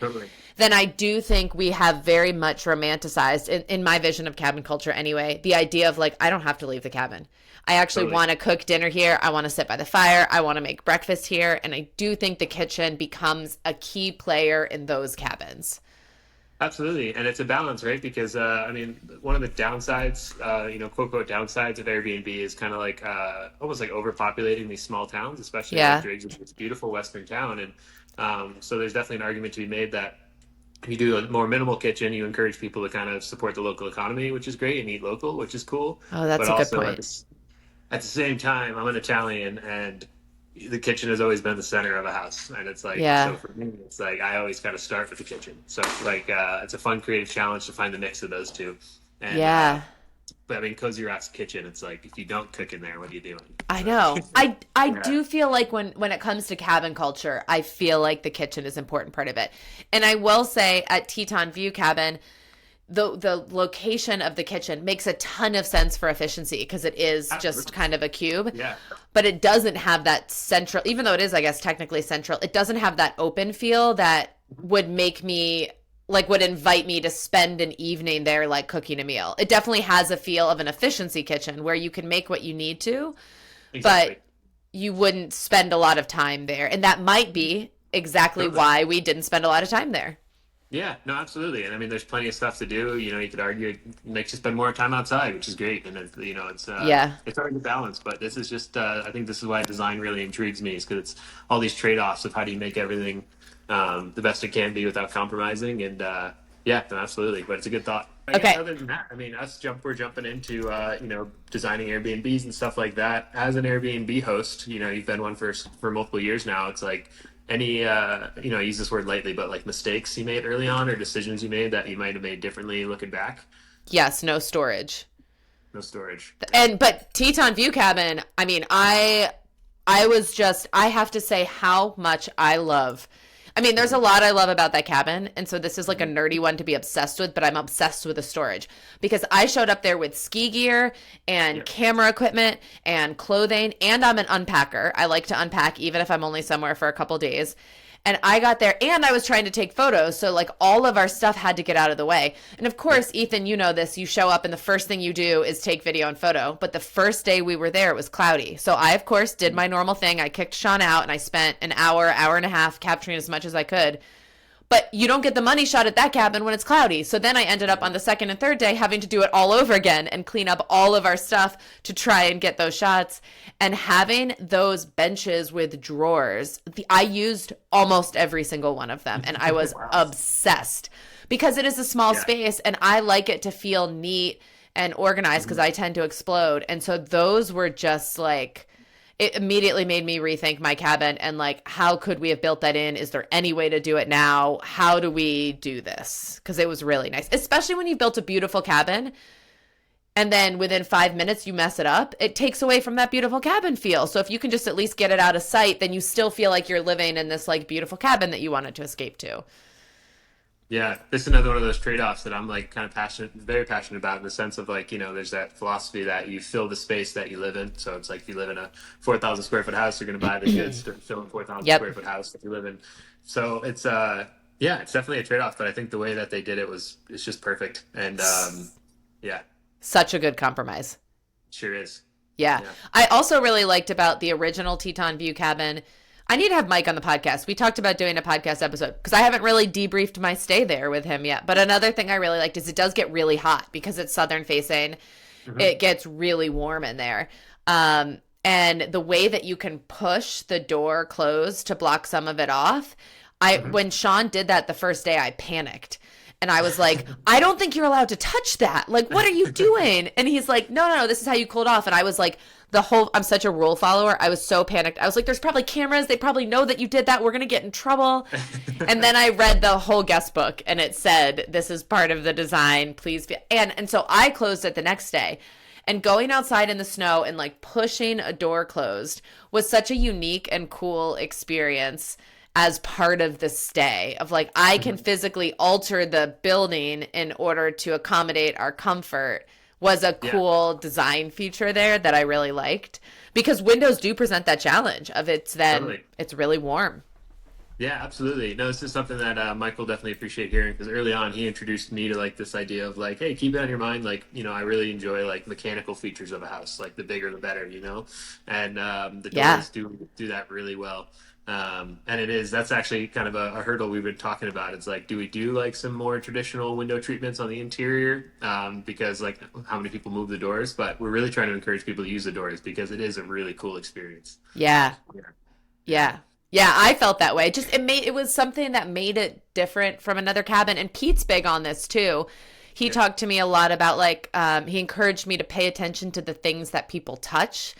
then I do think we have very much romanticized, in my vision of cabin culture anyway, the idea of like, I don't have to leave the cabin. I actually want to cook dinner here. I want to sit by the fire. I want to make breakfast here. And I do think the kitchen becomes a key player in those cabins. Absolutely. And it's a balance, right? Because, I mean, one of the downsides, quote, quote, downsides of Airbnb is kind of like almost like overpopulating these small towns, especially like Driggs, which is a beautiful Western town. And so there's definitely an argument to be made that if you do a more minimal kitchen, you encourage people to kind of support the local economy, which is great, and eat local, which is cool. Oh, that's but a good also point. At the same time, I'm an Italian, and the kitchen has always been the center of a house, and it's like, so for me, it's like I always kind of start with the kitchen. So like, it's a fun creative challenge to find the mix of those two. And, but I mean, Cozy Rock's kitchen, it's like if you don't cook in there, what are you doing? I know. I do feel like when it comes to cabin culture, I feel like the kitchen is an important part of it. And I will say at Teton View Cabin, the location of the kitchen makes a ton of sense for efficiency because it is just kind of a cube. Yeah. But it doesn't have that central, even though it is, I guess, technically central, it doesn't have that open feel that would make me, like, would invite me to spend an evening there, like, cooking a meal. It definitely has a feel of an efficiency kitchen where you can make what you need to, but you wouldn't spend a lot of time there. And that might be exactly why we didn't spend a lot of time there. Yeah, no, absolutely. And I mean, there's plenty of stuff to do. You know, you could argue it makes you spend more time outside, which is great. And it's, it's hard to balance, but this is just, I think this is why design really intrigues me, is because it's all these trade-offs of how do you make everything the best it can be without compromising. And yeah, no, absolutely. But it's a good thought. Okay. Other than that, I mean, we're jumping into, designing Airbnbs and stuff like that. As an Airbnb host, you've been one for multiple years now. It's like, any, I use this word lightly, but like mistakes you made early on or decisions you made that you might have made differently looking back? Yes, no storage. No storage. But Teton View Cabin, I mean, I have to say how much there's a lot I love about that cabin. And so this is like a nerdy one to be obsessed with, but I'm obsessed with the storage because I showed up there with ski gear and camera equipment and clothing, and I'm an unpacker. I like to unpack even if I'm only somewhere for a couple days. And I got there and I was trying to take photos. So like all of our stuff had to get out of the way. And of course, Ethan, you know this, you show up and the first thing you do is take video and photo. But the first day we were there, it was cloudy. So I, of course, did my normal thing. I kicked Sean out and I spent an hour and a half capturing as much as I could. But you don't get the money shot at that cabin when it's cloudy. So then I ended up on the second and third day having to do it all over again and clean up all of our stuff to try and get those shots. And having those benches with drawers, I used almost every single one of them. And I was obsessed because it is a small space and I like it to feel neat and organized because I tend to explode. And so those were just like, it immediately made me rethink my cabin and like, how could we have built that in? Is there any way to do it now? How do we do this? Because it was really nice, especially when you've built a beautiful cabin and then within 5 minutes you mess it up. It takes away from that beautiful cabin feel. So if you can just at least get it out of sight, then you still feel like you're living in this like beautiful cabin that you wanted to escape to. Yeah, this is another one of those trade-offs that I'm like kind of very passionate about in the sense of like, there's that philosophy that you fill the space that you live in. So it's like if you live in a 4,000 square foot house, you're going to buy the goods to fill a 4,000 square foot house that you live in. So it's, it's definitely a trade-off, but I think the way that they did it's just perfect. And Such a good compromise. Sure is. Yeah. I also really liked about the original Teton View cabin. I need to have Mike on the podcast. We talked about doing a podcast episode because I haven't really debriefed my stay there with him yet. But another thing I really liked is it does get really hot because it's southern facing. Mm-hmm. It gets really warm in there. And the way that you can push the door closed to block some of it off. When Sean did that the first day, I panicked. And I was like, I don't think you're allowed to touch that. Like, what are you doing? And he's like, no, this is how you cool it off. And I was like, I'm such a rule follower. I was so panicked. I was like, there's probably cameras. They probably know that you did that. We're going to get in trouble. And then I read the whole guest book and it said, this is part of the design. Please be. And so I closed it the next day. And going outside in the snow and like pushing a door closed was such a unique and cool experience as part of the stay of like, I can physically alter the building in order to accommodate our comfort was a cool design feature there that I really liked because windows do present that challenge of it's really warm. Yeah, absolutely. No, this is something that Michael definitely appreciate hearing because early on he introduced me to like this idea of like, hey, keep it on your mind. Like, I really enjoy like mechanical features of a house, like the bigger the better, and the doors do that really well. And that's actually kind of a hurdle we've been talking about. It's like, do we do like some more traditional window treatments on the interior? Because like how many people move the doors, but we're really trying to encourage people to use the doors because it is a really cool experience. Yeah. I felt that way. Just it was something that made it different from another cabin. And Pete's big on this too. He talked to me a lot about like, he encouraged me to pay attention to the things that people touch.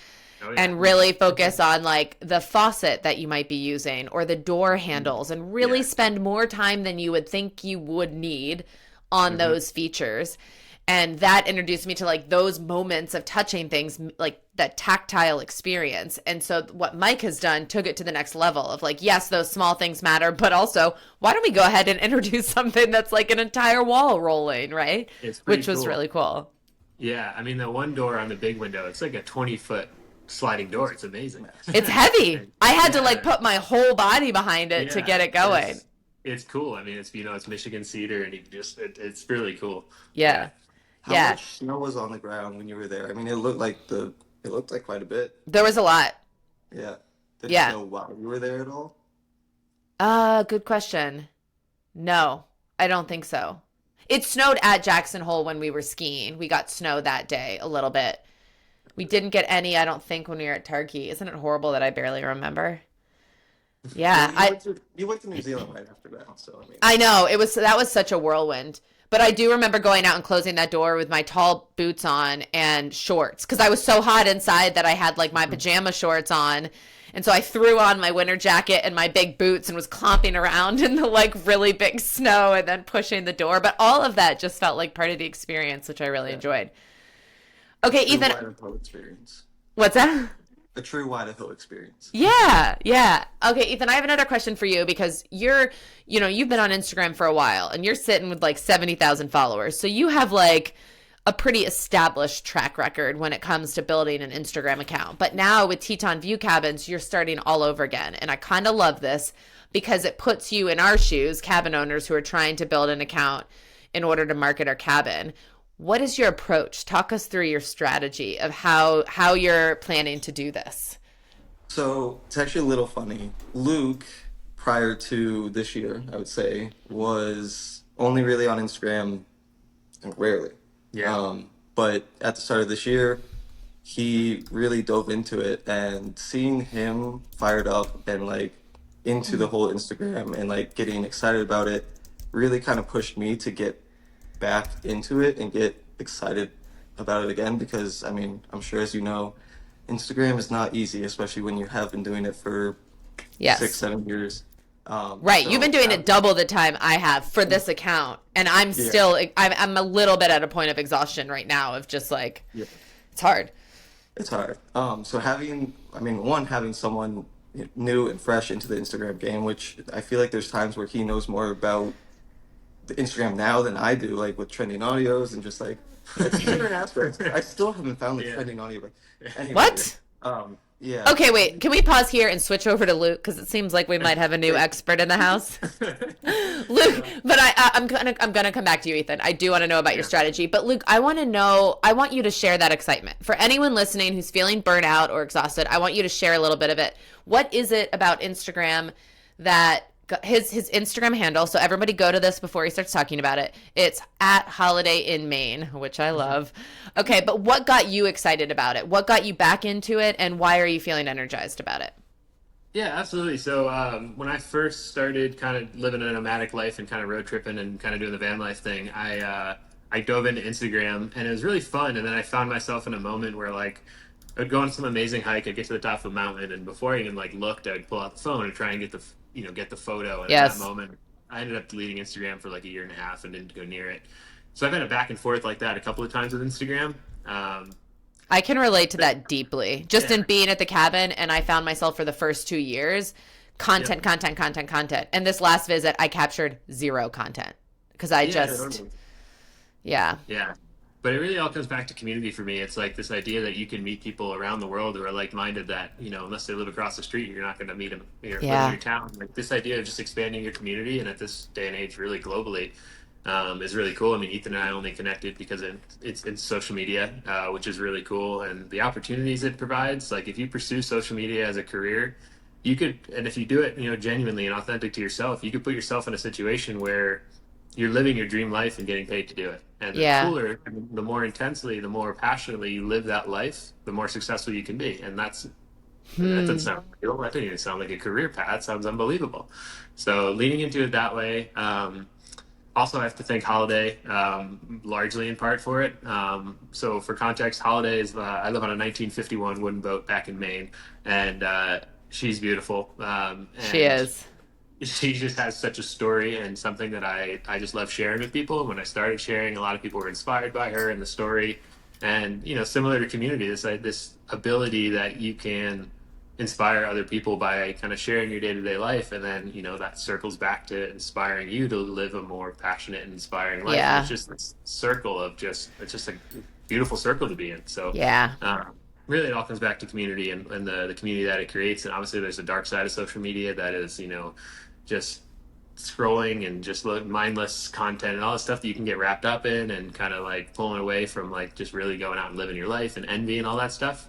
And really focus on like the faucet that you might be using or the door handles and really spend more time than you would think you would need on those features. And that introduced me to like those moments of touching things, like that tactile experience. And so what Mike has done took it to the next level of like, yes, those small things matter, but also why don't we go ahead and introduce something that's like an entire wall rolling, right? Which was really cool. Yeah. I mean, the one door on the big window, it's like a 20-foot sliding door. It's amazing. It's heavy. I had to like put my whole body behind it to get it going. It's cool. I mean, it's Michigan cedar and it's really cool. Yeah. How much snow was on the ground when you were there? I mean, it looked like quite a bit. There was a lot. Yeah. Did it snow while you were there at all? Good question. No, I don't think so. It snowed at Jackson Hole when we were skiing. We got snow that day a little bit. We didn't get any, I don't think, when we were at Turkey. Isn't it horrible that I barely remember? Yeah. You went to New Zealand right after that, so I mean. I know. That was such a whirlwind. But I do remember going out and closing that door with my tall boots on and shorts because I was so hot inside that I had like my pajama shorts on. And so I threw on my winter jacket and my big boots and was clomping around in the like really big snow and then pushing the door. But all of that just felt like part of the experience, which I really enjoyed. Okay, Ethan. Idaho experience. What's that? A true Idaho experience. Yeah. Okay, Ethan, I have another question for you because you've been on Instagram for a while and you're sitting with like 70,000 followers. So you have like a pretty established track record when it comes to building an Instagram account. But now with Teton View Cabins, you're starting all over again. And I kind of love this because it puts you in our shoes, cabin owners who are trying to build an account in order to market our cabin. What is your approach? Talk us through your strategy of how you're planning to do this. So it's actually a little funny. Luke prior to this year, I would say, was only really on Instagram rarely. Yeah. But at the start of this year, he really dove into it, and seeing him fired up and like into the whole Instagram and like getting excited about it really kind of pushed me to get back into it and get excited about it again because I mean, I'm sure as you know, Instagram is not easy, especially when you have been doing it for six, Yes. 7 years. Right. You've been So doing it double the time I have for this account. And I'm yeah, still, I'm a little bit at a point of exhaustion right now of just like, yeah, it's hard. it's hard. So having, I mean, one, having someone new and fresh into the Instagram game, which I feel like there's times where he knows more about the Instagram now than I do, like with trending audios and just like it's different aspects. I still haven't found the Yeah. trending audio, but anyway, What? yeah. Okay, wait. Can we pause here and switch over to Luke? Because it seems like we might have a new expert in the house. Luke, but I'm gonna come back to you, Ethan. I do want to know about your strategy. But Luke, I want to know. I want you to share that excitement for anyone listening who's feeling burnt out or exhausted. I want you to share a little bit of it. What is it about Instagram that his Instagram handle? So everybody go to this before he starts talking about it. It's at Holiday in Maine, which I love. Okay, but what got you excited about it? What got you back into it, and why are you feeling energized about it? Yeah, absolutely. So when I first started kind of living a nomadic life and kind of road tripping and kind of doing the van life thing, I dove into Instagram and it was really fun. And then I found myself in a moment where like I'd go on some amazing hike, I'd get to the top of a mountain, and before I even like looked, I'd pull out the phone and try and get the get the photo. And in that Yes. moment, I ended up deleting Instagram for like a year and a half and didn't go near it. So I've had a back and forth like that a couple of times with Instagram. I can relate to that deeply. Just in Yeah, being at the cabin, and I found myself for the first 2 years, yeah, content. And this last visit, I captured zero content because I yeah, just, totally. yeah, Yeah. But it really all comes back to community for me. It's like this idea that you can meet people around the world who are like-minded that, unless they live across the street, you're not going to meet them or live in yeah, your town. Like this idea of just expanding your community and at this day and age, really globally, is really cool. I mean, Ethan and I only connected because it's social media, which is really cool. And the opportunities it provides, like if you pursue social media as a career, you could, and if you do it, genuinely and authentic to yourself, you could put yourself in a situation where you're living your dream life and getting paid to do it. And the yeah. cooler, the more intensely, the more passionately you live that life, the more successful you can be. And that doesn't sound real. That didn't even sound like a career path. It sounds unbelievable. So leaning into it that way. Also, I have to thank Holiday, largely in part for it. So for context, Holiday is, I live on a 1951 wooden boat back in Maine, and she's beautiful. She And is. she just has such a story and something that I just love sharing with people. When I started sharing, a lot of people were inspired by her and the story. And, similar to community, this ability that you can inspire other people by kind of sharing your day-to-day life. And then, that circles back to inspiring you to live a more passionate and inspiring life. And Yeah, it's just this circle of it's just a beautiful circle to be in. So, yeah, really it all comes back to community and the community that it creates. And obviously there's a dark side of social media that is, just scrolling and just mindless content and all the stuff that you can get wrapped up in and kind of like pulling away from like just really going out and living your life and envy and all that stuff.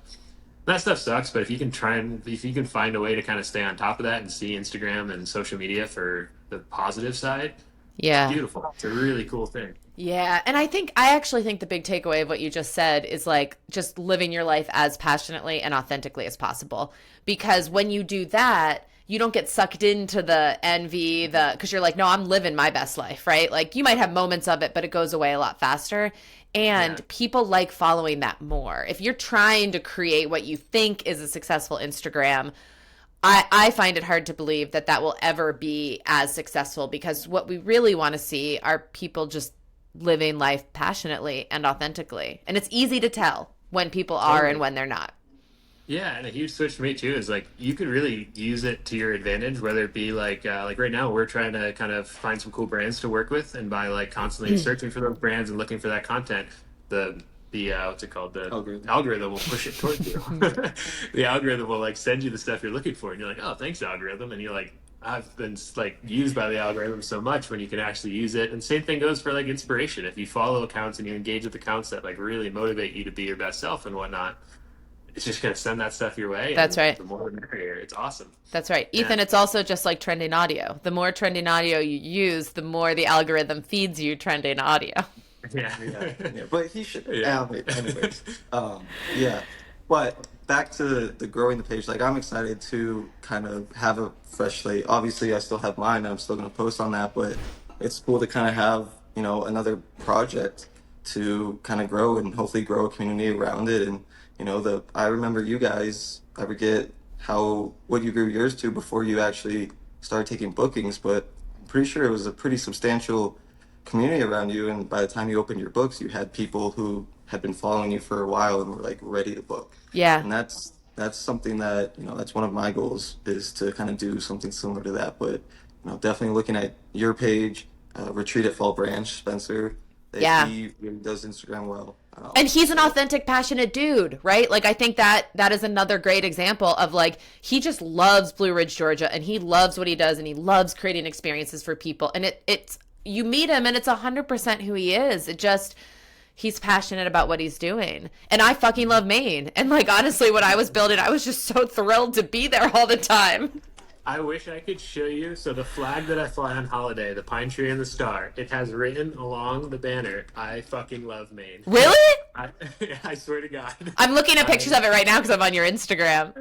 That stuff sucks, but if you can find a way to kind of stay on top of that and see Instagram and social media for the positive side, it's yeah. beautiful. It's a really cool thing. Yeah, and I actually think the big takeaway of what you just said is like just living your life as passionately and authentically as possible. Because when you do that, you don't get sucked into the envy, because you're like, no, I'm living my best life, right? Like you might have moments of it, but it goes away a lot faster. Yeah. And people like following that more. If you're trying to create what you think is a successful Instagram, I find it hard to believe that that will ever be as successful because what we really want to see are people just living life passionately and authentically. And it's easy to tell when people are and Totally. when they're not. Yeah, and a huge switch for me too is like you could really use it to your advantage, whether it be like right now we're trying to kind of find some cool brands to work with, and by like constantly searching for those brands and looking for that content, the what's it called, the Algorithm. algorithm will push it towards you. The algorithm will like send you the stuff you're looking for, and you're like, oh, thanks algorithm, and you're like, I've been like used by the algorithm so much when you can actually use it. And same thing goes for like inspiration. If you follow accounts and you engage with accounts that like really motivate you to be your best self and whatnot, it's just going to send that stuff your way. That's And right. the more the merrier. It's awesome. That's right. Yeah. Ethan, it's also just like trending audio. The more trending audio you use, the more the algorithm feeds you trending audio. Yeah. Yeah. But he should. Yeah. Anyways, yeah. But back to the growing the page. Like I'm excited to kind of have a fresh slate. Obviously, I still have mine. And I'm still gonna post on that. But it's cool to kind of have another project to kind of grow and hopefully grow a community around it. And I remember you guys. I forget what you grew yours to before you actually started taking bookings, but I'm pretty sure it was a pretty substantial community around you. And by the time you opened your books, you had people who had been following you for a while and were like ready to book. Yeah. And that's something that that's one of my goals, is to kind of do something similar to that. But definitely looking at your page, Retreat at Fall Branch, Spencer, that Yeah. he really does Instagram well. And he's an authentic, passionate dude, right? Like, I think that is another great example of, like, he just loves Blue Ridge, Georgia, and he loves what he does, and he loves creating experiences for people. And it's you meet him, and it's 100% who he is. He's passionate about what he's doing. And I fucking love Maine. And, like, honestly, when I was building, I was just so thrilled to be there all the time. I wish I could show you. So the flag that I fly on holiday, the pine tree and the star, it has written along the banner, "I fucking love Maine." Really? I swear to God. I'm looking at pictures of it right now because I'm on your Instagram.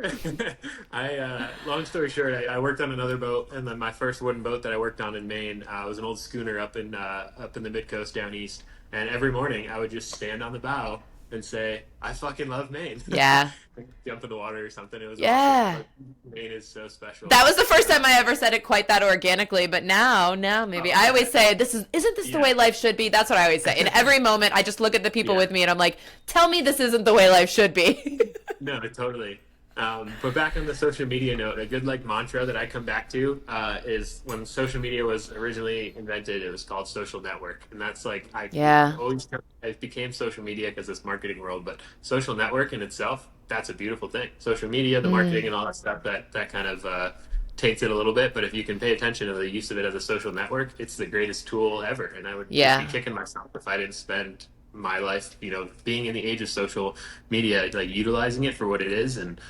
Long story short, I worked on another boat, and then my first wooden boat that I worked on in Maine was an old schooner up in the mid coast down east. And every morning I would just stand on the bow and say, "I fucking love Maine." Yeah. Jump in the water or something. It was Yeah. awesome. Maine is so special. That was the first time I ever said it quite that organically, but now maybe. I always say, isn't this the way life should be? That's what I always say. In every moment, I just look at the people with me and I'm like, tell me this isn't the way life should be. No, totally. But back on the social media note, a good mantra that I come back to is when social media was originally invented, it was called social network, and that's it became social media because it's marketing world, but social network in itself, that's a beautiful thing. Social media, the marketing and all that stuff, that kind of taints it a little bit, but if you can pay attention to the use of it as a social network, it's the greatest tool ever. And I would just be kicking myself if I didn't spend my life, being in the age of social media, like utilizing it for what it is and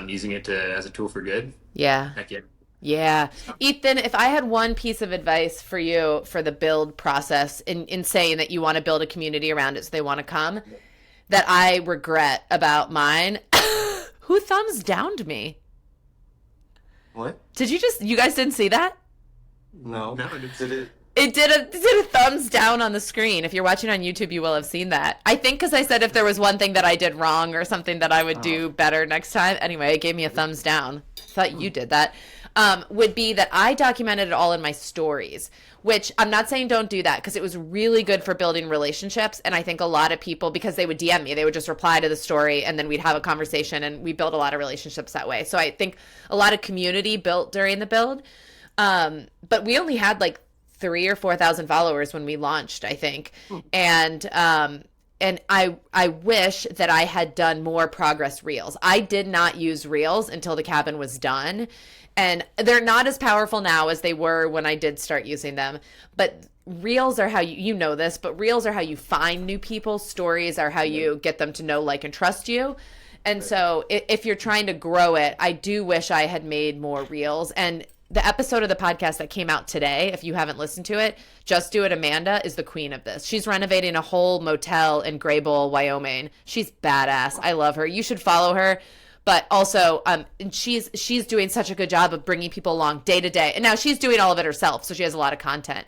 using it as a tool for good. Yeah. Heck yeah. Yeah. Ethan, if I had one piece of advice for you for the build process in saying that you want to build a community around it so they want to come, that I regret about mine, who thumbs downed me? What? You guys didn't see that? No. Did it? It did a thumbs down on the screen. If you're watching on YouTube, you will have seen that. I think because I said if there was one thing that I did wrong or something that I would do better next time. Anyway, it gave me a thumbs down. Thought you did that. Would be that I documented it all in my stories, which I'm not saying don't do that because it was really good for building relationships. And I think a lot of people, because they would DM me, they would just reply to the story and then we'd have a conversation and we built a lot of relationships that way. So I think a lot of community built during the build. But we only had like 3,000 or 4,000 followers when we launched, I think. And I wish that I had done more progress reels. I did not use reels until the cabin was done. And they're not as powerful now as they were when I did start using them. But reels are how you know this, but reels are how you find new people. Stories are how you get them to know, like, and trust you. And so if you're trying to grow it, I do wish I had made more reels. And the episode of the podcast that came out today, if you haven't listened to it, Just Do It Amanda is the queen of this. She's renovating a whole motel in Graybull, Wyoming. She's badass. I love her. You should follow her. But also, she's doing such a good job of bringing people along day to day. And now she's doing all of it herself, so she has a lot of content.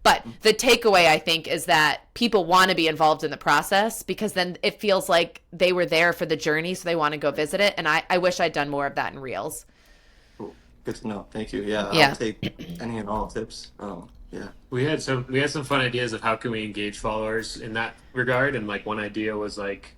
But the takeaway, I think, is that people want to be involved in the process because then it feels like they were there for the journey, so they want to go visit it. And I wish I'd done more of that in Reels. Good to know. Thank you. Yeah. I'll take any and all tips. Yeah. We had some fun ideas of how can we engage followers in that regard. And like one idea was like,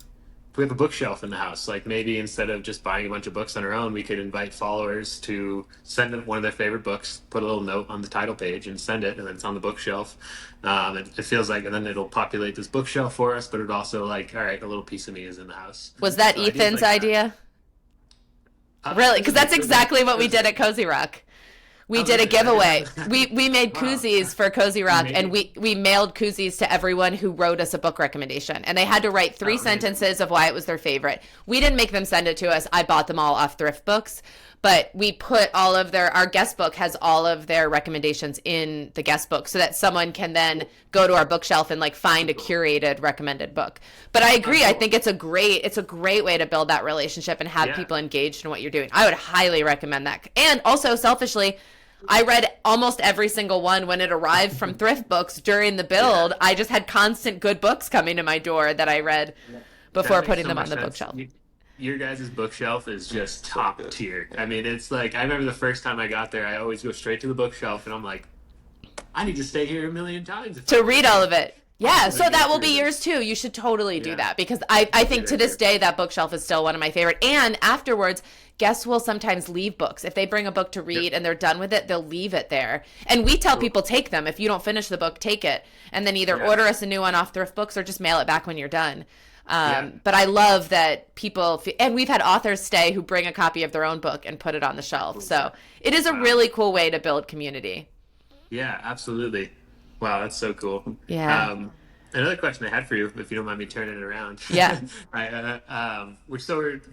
we have a bookshelf in the house. Like maybe instead of just buying a bunch of books on our own, we could invite followers to send them one of their favorite books, put a little note on the title page and send it. And then it's on the bookshelf. It feels like, and then it'll populate this bookshelf for us, but it also like, all right, a little piece of me is in the house. Was that Ethan's idea? Really? Because that's exactly what we did at Cozy Rock. We did a giveaway. We made Wow. koozies for Cozy Rock, and Amazing. we mailed koozies to everyone who wrote us a book recommendation. And they had to write 3 amazing. sentences of why it was their favorite. We didn't make them send it to us. I bought them all off Thrift Books. But we put our guest book has all of their recommendations in the guest book so that someone can then go to our bookshelf and like find a curated recommended book. But I agree. I think it's a great way to build that relationship and have Yeah. people engaged in what you're doing. I would highly recommend that. And also selfishly, I read almost every single one when it arrived from Thrift Books during the build. I just had constant good books coming to my door that I read before That makes putting so them on much the sense. bookshelf. Your guys' bookshelf is just So top good. tier. I mean, it's like I remember the first time I got there, I always go straight to the bookshelf, and I'm like, I need to stay here a million times To read all of it. Yeah, I'm so gonna that go will be through yours this. too. You should totally do Yeah. that because I think Good to this idea. day that bookshelf is still one of my favorite. And afterwards, guests will sometimes leave books. If they bring a book to read and they're done with it, they'll leave it there. And we tell people take them. If you don't finish the book, take it. And then either Yeah. order us a new one off Thrift Books or just mail it back when you're done. Yeah. But I love that people, and we've had authors stay who bring a copy of their own book and put it on the shelf. So it is a Wow. really cool way to build community. Yeah, absolutely. Wow, that's so cool. Yeah. Another question I had for you, if you don't mind me turning it around. Yeah. I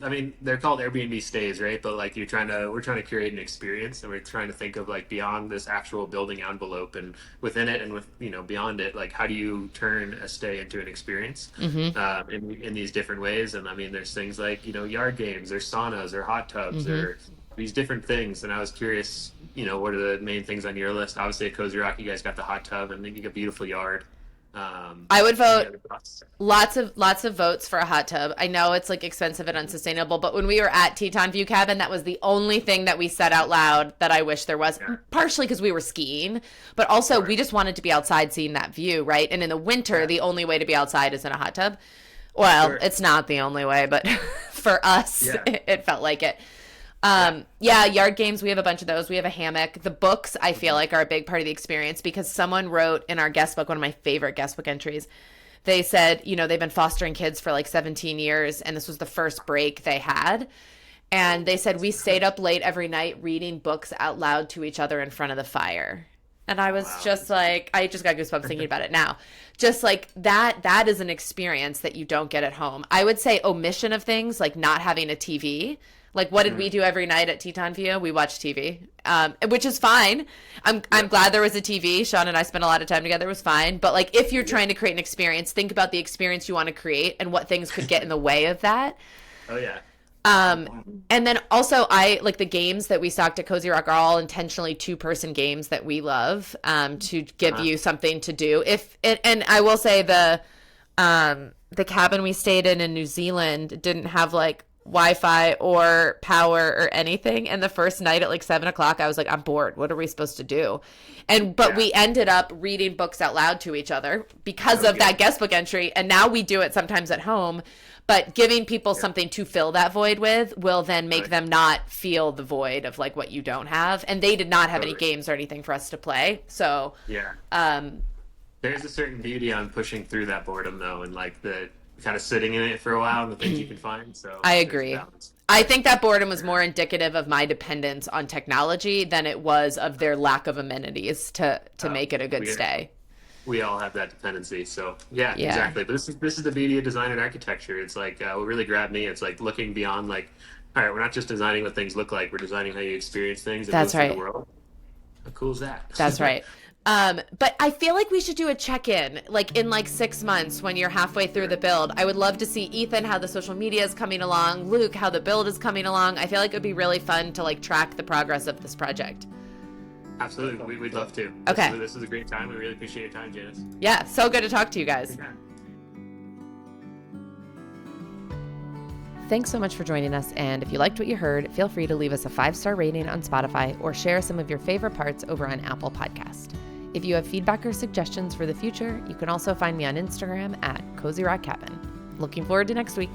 mean, they're called Airbnb stays, right? But like we're trying to curate an experience, and we're trying to think of like beyond this actual building envelope and within it, and with beyond it, like how do you turn a stay into an experience in these different ways? And I mean, there's things like yard games, or saunas, or hot tubs, or these different things. And I was curious, what are the main things on your list? Obviously, at Cozy Rock, you guys got the hot tub, and then you got a beautiful yard. I would vote Any other thoughts? lots of votes for a hot tub. I know it's like expensive and unsustainable, but when we were at Teton View Cabin, that was the only thing that we said out loud that I wish there was. Yeah. Partially because we were skiing, but also Sure. we just wanted to be outside seeing that view, right? And in the winter, the only way to be outside is in a hot tub. Well, Sure. it's not the only way, but for us, Yeah. it felt like it. Yard games, we have a bunch of those. We have a hammock. The books, I feel like, are a big part of the experience because someone wrote in our guest book, one of my favorite guest book entries, they said, they've been fostering kids for like 17 years, and this was the first break they had. And they said, we stayed up late every night reading books out loud to each other in front of the fire. And I was just like, I just got goosebumps thinking about it now. Just like that is an experience that you don't get at home. I would say omission of things like not having a TV. Like, what did we do every night at Teton View? We watched TV, which is fine. I'm glad there was a TV. Sean and I spent a lot of time together. It was fine. But, like, if you're trying to create an experience, think about the experience you want to create and what things could get in the way of that. Oh yeah. And then also like the games that we stocked at Cozy Rock are all intentionally 2-person games that we love to give you something to do. And I will say the cabin we stayed in New Zealand didn't have like Wi-Fi or power or anything. And the first night at like 7:00, I was like, I'm bored. What are we supposed to do? But we ended up reading books out loud to each other because of that guest book entry. And now we do it sometimes at home. But giving people something to fill that void with will then make them not feel the void of like what you don't have. And they did not have any games or anything for us to play. So there's a certain beauty on pushing through that boredom though, and like the kind of sitting in it for a while and the things you can find. So I there's agree. balance. I think that boredom was more indicative of my dependence on technology than it was of their lack of amenities to make it a good stay. We all have that dependency, so yeah, exactly. But this is the beauty of design and architecture. It's like what really grabbed me. It's like looking beyond, like, all right, we're not just designing what things look like. We're designing how you experience things. And That's move through right. the world. How cool is that? That's right. But I feel like we should do a check-in, like in like 6 months when you're halfway through the build. I would love to see Ethan, how the social media is coming along, Luke, how the build is coming along. I feel like it would be really fun to like track the progress of this project. Absolutely, we'd love to. Okay. This is a great time. We really appreciate your time, Janice. Yeah, so good to talk to you guys. Yeah. Thanks so much for joining us, and if you liked what you heard, feel free to leave us a 5-star rating on Spotify or share some of your favorite parts over on Apple Podcast. If you have feedback or suggestions for the future, you can also find me on Instagram at Cozy Rock Cabin. Looking forward to next week.